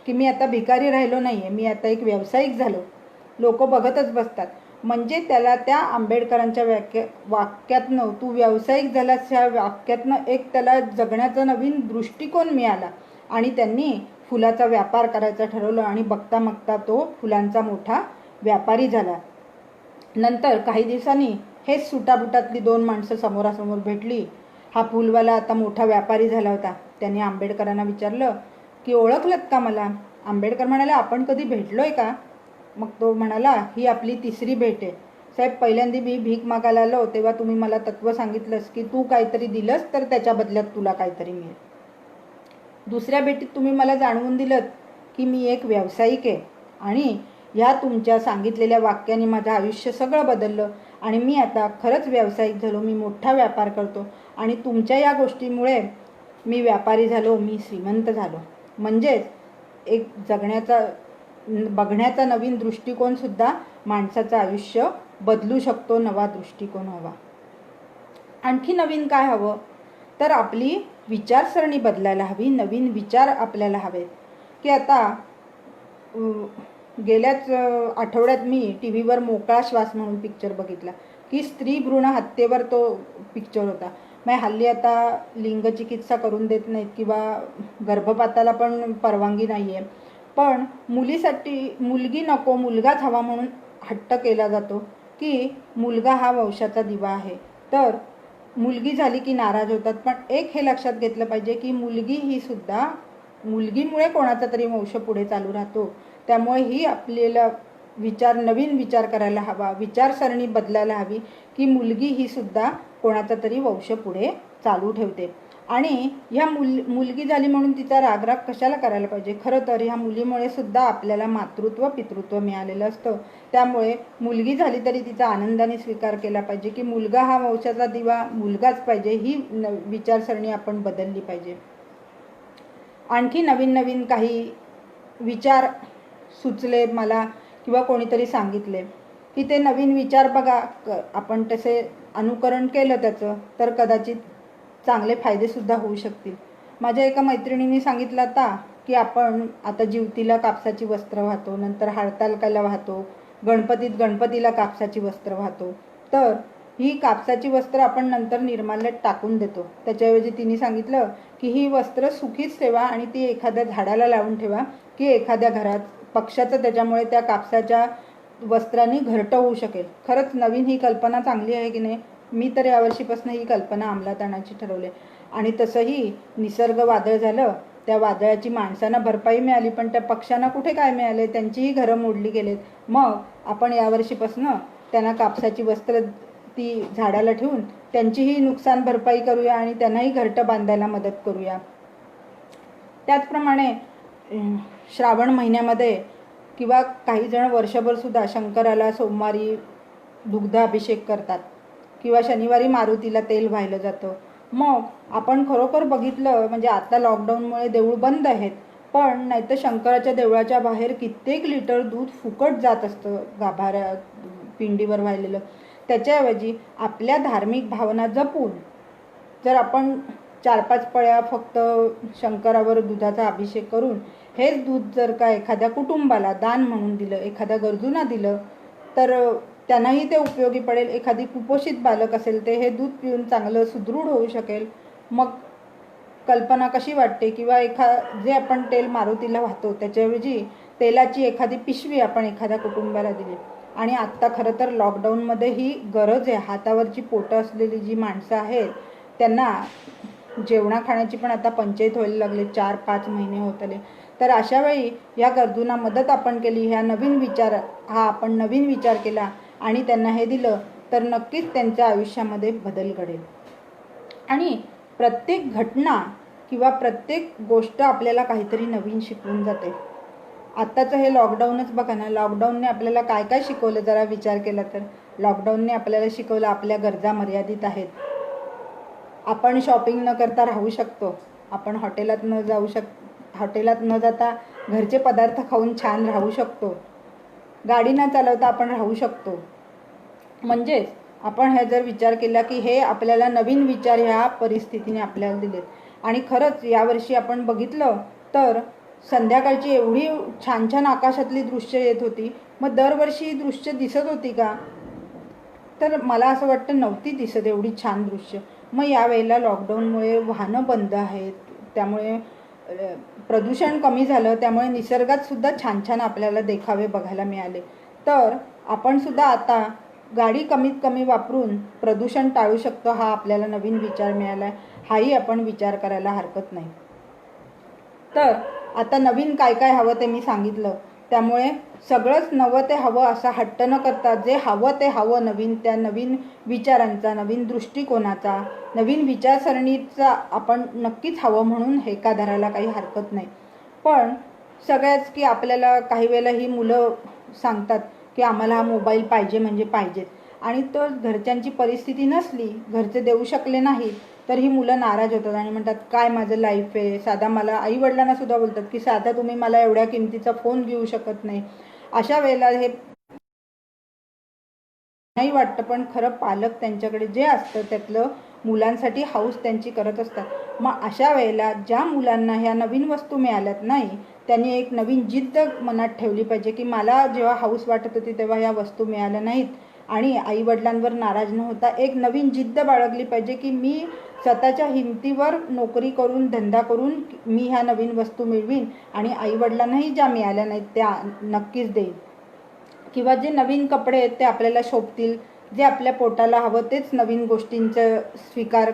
Speaker 1: की मी आता भिकारी राहिलो नाही आहे, मी आता एक व्यावसायिक झालो. लोक बघतच बसतात. म्हणजे त्याला त्या आंबेडकरांच्या वाक्यातनं तू व्यावसायिक झालास ह्या वाक्यातनं एक त्याला जगण्याचा नवीन दृष्टिकोन मिळाला आणि त्यांनी फुलाचा व्यापार करायचा ठरवलं आणि बघता बघता तो फुलांचा मोठा व्यापारी झाला. नंतर काही दिवसांनी हेच सुटाबुटातली दोन माणसं समोरासमोर भेटली. हा फुलवाला आता मोठा व्यापारी झाला होता. त्याने आंबेडकरांना विचारलं की ओळखलत का मला? आंबेडकर म्हणाले आपण कधी भेटलोय का? मग तो म्हणाला ही आपली तिसरी भेट आहे. साहेब पहिल्यांदा मी भीक मागायला आलो तेव्हा तुम्ही मला तत्व सांगितलंस की तू काहीतरी दिलंस तर त्याच्या बदल्यात तुला काहीतरी मिळेल. दुसऱ्या भेटीत तुम्ही मला जाणवून दिलं की मी एक व्यावसायिक आहे आणि ह्या तुमच्या सांगितलेल्या वाक्याने माझं आयुष्य सगळं बदललं आणि मी आता खरंच व्यावसायिक झालो, मी मोठा व्यापार करतो आणि तुमच्या या गोष्टीमुळे मी व्यापारी झालो, मी श्रीमंत झालो. म्हणजेच एक बघण्याचा नवीन दृष्टिकोनसुद्धा माणसाचं आयुष्य बदलू शकतो. नवा दृष्टिकोन हवा. आणखी नवीन काय हवं तर आपली विचारसरणी बदलायला हवी. नवीन विचार आपल्याला हवेत. की आता गेल्याच आठवड्यात मी टी व्हीवर मोकळा श्वास म्हणून पिक्चर बघितला की स्त्री भ्रूण हत्येवर तो पिक्चर होता. मग हल्ली आता लिंगचिकित्सा करून देत नाहीत किंवा गर्भपाताला पण परवानगी नाही आहे, पण मुलीसाठी मुलगी नको मुलगाच हवा म्हणून हट्ट केला जातो की मुलगा हा वंशाचा दिवा आहे. तर मुलगी झाली की नाराज होतात. पण एक हे लक्षात घेतलं पाहिजे की मुलगी ही सुद्धा मुलगीमुळे कोणाचा तरी वंश पुढे चालू राहतो. त्यामुळे ही आपल्याला नवीन विचार करायला हवा, विचारसरणी बदलायला हवी की मुलगी ही सुद्धा कोणाचा तरी वंश पुढे चालू ठेवते. आणि ह्या मुलगी झाली म्हणून तिचा रागराग कशाला करायला पाहिजे? खरं तर ह्या मुलीमुळे सुद्धा आपल्याला मातृत्व पितृत्व मिळालेलं असतं. त्यामुळे मुलगी झाली तरी तिचा आनंदाने स्वीकार केला पाहिजे की मुलगा हा वंशाचा दिवा मुलगाच पाहिजे. ही विचारसरणी आपण बदलली पाहिजे. आणखी नवीन नवीन काही विचार सुचले मला किंवा कोणीतरी सांगितले की ते नवीन विचार बघा, आपण तसे अनुकरण केलं त्याचं तर कदाचित चांगले फायदेसुद्धा होऊ शकतील. माझ्या एका मैत्रिणींनी सांगितलं आता की आपण आता जिवतीला कापसाची वस्त्र वाहतो, नंतर हरतालिकेला वाहतो, गणपतीला कापसाची वस्त्र वाहतो. तर ही कापसाची वस्त्र आपण नंतर निर्माल्यात टाकून देतो. त्याच्याऐवजी तिने सांगितलं की ही वस्त्र सुखीच ठेवा आणि ती एखाद्या झाडाला लावून ठेवा की एखाद्या घरात पक्ष्याचं त्याच्यामुळे त्या कापसाच्या वस्त्रांनी घरटं होऊ शकेल. खरंच नवीन ही कल्पना चांगली आहे की नाही? मी तर यावर्षीपासून ही कल्पना अंमलात आणायची ठरवले. आणि तसंही निसर्ग वादळ झालं, त्या वादळाची माणसांना भरपाई मिळाली, पण त्या पक्ष्यांना कुठे काय मिळाले? त्यांचीही घरं मोडली गेलेत. मग आपण यावर्षीपासून त्यांना कापसाची वस्त्र ती झाडाला ठेवून त्यांचीही नुकसान भरपाई करूया आणि त्यांनाही घरटं बांधायला मदत करूया. त्याचप्रमाणे श्रावण महिन्यामध्ये किंवा काही जण वर्षभरसुद्धा शंकराला सोमवारी दुग्धाभिषेक करतात किंवा शनिवारी मारुतीला तेल वाहिलं जातं. मग आपण खरोखर बघितलं म्हणजे आता लॉकडाऊनमुळे देऊळ बंद आहेत, पण नाहीतर शंकराच्या देवळाच्या बाहेर कित्येक लिटर दूध फुकट जात असतं गाभाऱ्या पिंडीवर वाहिलेलं. त्याच्याऐवजी आपल्या धार्मिक भावना जपून जर आपण 4-5 पळ्या फक्त शंकरावर दुधाचा अभिषेक करून हेच दूध जर का एखाद्या कुटुंबाला दान म्हणून दिलं, एखाद्या गरजूंना दिलं, तर त्यांनाही ते उपयोगी पडेल. एखादी कुपोषित बालक असेल ते हे दूध पिऊन चांगलं सुदृढ होऊ शकेल. मग कल्पना कशी वाटते? किंवा जे आपण तेल मारुतीला वाहतो त्याच्याऐवजी तेलाची एखादी पिशवी आपण एखाद्या कुटुंबाला दिली. आणि आत्ता खरं तर लॉकडाऊनमध्ये ही गरज आहे. हातावरची पोटं असलेली जी माणसं आहेत त्यांना जेवणा खाण्याची पण आता पंचायत व्हायला लागले. 4-5 महिने होत आले. तर अशावेळी या गरजूंना मदत आपण केली, आपण नवीन विचार केला आणि त्यांना हे दिलं तर नक्कीच त्यांच्या आयुष्यामध्ये बदल घडेल. आणि प्रत्येक घटना किंवा प्रत्येक गोष्ट आपल्याला काहीतरी नवीन शिकवून जाते. आत्ताचं हे लॉकडाऊनच बघा ना, लॉकडाऊनने आपल्याला काय काय शिकवलं जरा विचार केला तर. लॉकडाऊनने आपल्याला शिकवलं आपल्या गरजा मर्यादित आहेत. आपण शॉपिंग न करता राहू शकतो. आपण हॉटेलात न जाता घरचे पदार्थ खाऊन छान राहू शकतो. गाडी न चालवता आपण राहू शकतो. म्हणजेच आपण हे जर विचार केला की हे आपल्याला नवीन विचार ह्या परिस्थितीने आपल्याला दिलेत. आणि खरंच यावर्षी आपण बघितलं तर संध्याकाळची एवढी छान छान आकाशातली दृश्य येत होती. मग दरवर्षी ही दृश्य दिसत होती का? तर मला असं वाटतं नव्हती दिसत एवढी छान दृश्य. मग यावेळेला लॉकडाऊनमुळे वाहनं बंद आहेत, त्यामुळे प्रदूषण कमी झालं, त्यामुळे निसर्गात सुद्धा छान छान आपल्याला देखावे बघायला मिळाले. तर आपण सुद्धा आता गाडी कमीत कमी वापरून प्रदूषण टाळू शकतो. हा आपल्याला नवीन विचार मिळाला आहे. हाही आपण विचार करायला हरकत नाही. तर आता नवीन काय काय हवं ते मी सांगितलं. त्यामुळे सगळंच नवं ते हवं असा हट्ट न करता जे हवं ते हवं, त्या नवीन विचारांचा, नवीन दृष्टिकोनाचा, नवीन विचारसरणीचा आपण नक्कीच हवं म्हणून हेका धरायला काही हरकत नाही. पण सगळ्याच की आपल्याला काही वेळेला ही मुलं सांगतात की आम्हाला हा मोबाईल पाहिजे म्हणजे पाहिजेत, आणि तो घरच्यांची परिस्थिती नसली, घरचे देऊ शकले नाही, तर ही मुलं नाराज होतात आणि म्हणतात काय माझं लाईफ आहे. साधा मला आईवडिलांना सुद्धा बोलतात की साधा तुम्ही मला एवढ्या किमतीचा फोन घेऊ शकत नाही. अशा वेळेला हे नाही वाटतं, पण खरं पालक त्यांच्याकडे जे असतं त्यातलं मुलांसाठी हाऊस त्यांची करत असतात. मग अशा वेळेला ज्या मुलांना ह्या नवीन वस्तू मिळाल्यात नाही, त्यांनी एक नवीन जिद्द मनात ठेवली पाहिजे की मला जेव्हा हाऊस वाटत होती तेव्हा ह्या वस्तू मिळाल्या नाहीत, आणि आईवडिलांवर नाराज न होता एक नवीन जिद्द बाळगली पाहिजे की मी स्वतःच्या हिमतीवर नोकरी करून, धंदा करून मी ह्या नवीन वस्तू मिळवीन आणि आईवडिलांनाही ज्या मिळाल्या नाहीत त्या नक्कीच देईन. किंवा जे नवीन कपडे आहेत ते आपल्याला शोभतील, जे आपल्या पोटाला हवं तेच नवीन गोष्टींचं स्वीकार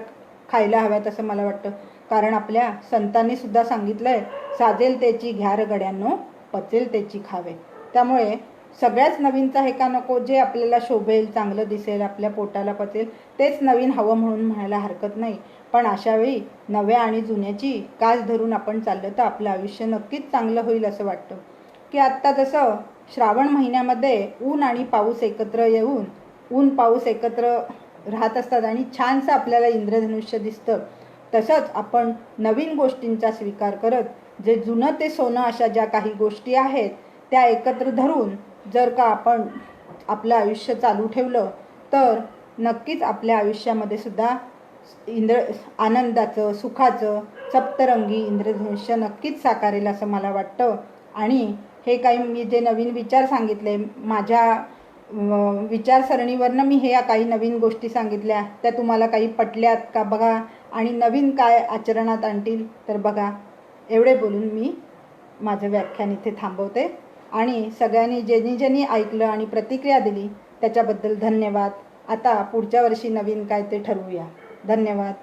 Speaker 1: खायला हव्यात असं मला वाटतं. कारण आपल्या संतांनी सुद्धा सांगितलं आहे, साजेल त्याची घ्यार गड्यांनो, पचेल त्याची खावे. त्यामुळे सगळ्याच नवीनचा हे का नको, जे आपल्याला शोभेल, चांगलं दिसेल, आपल्या पोटाला पचेल तेच नवीन हवं म्हणून म्हणायला हरकत नाही. पण अशावेळी नव्या आणि जुन्याची कास धरून आपण चाललं तर आपलं आयुष्य नक्कीच चांगलं होईल असं वाटतं. की आत्ता जसं श्रावण महिन्यामध्ये ऊन आणि पाऊस एकत्र येऊन, ऊन पाऊस एकत्र राहत असतात आणि छानसं आपल्याला इंद्रधनुष्य दिसतं, तसंच आपण नवीन गोष्टींचा स्वीकार करत जे जुनं ते सोनं अशा ज्या काही गोष्टी आहेत त्या एकत्र धरून जर का आपण आपलं आयुष्य चालू ठेवलं तर नक्कीच आपल्या आयुष्यामध्ये सुद्धा आनंदाचं सुखाचं सप्तरंगी इंद्रधनुष्य नक्कीच साकारेल असं मला वाटतं. आणि हे काही मी जे नवीन विचार सांगितले माझ्या विचारसरणीवरनं मी हे काही नवीन गोष्टी सांगितल्या त्या तुम्हाला काही पटल्यात का बघा आणि नवीन काय आचरणात आणतील तर बघा. एवढे बोलून मी माझं व्याख्यान इथे थांबवते आणि सगळ्यांनी ज्यांनी ऐकलं आणि प्रतिक्रिया दिली त्याच्याबद्दल धन्यवाद. आता पुढच्या वर्षी नवीन काय ते ठरवूया. धन्यवाद.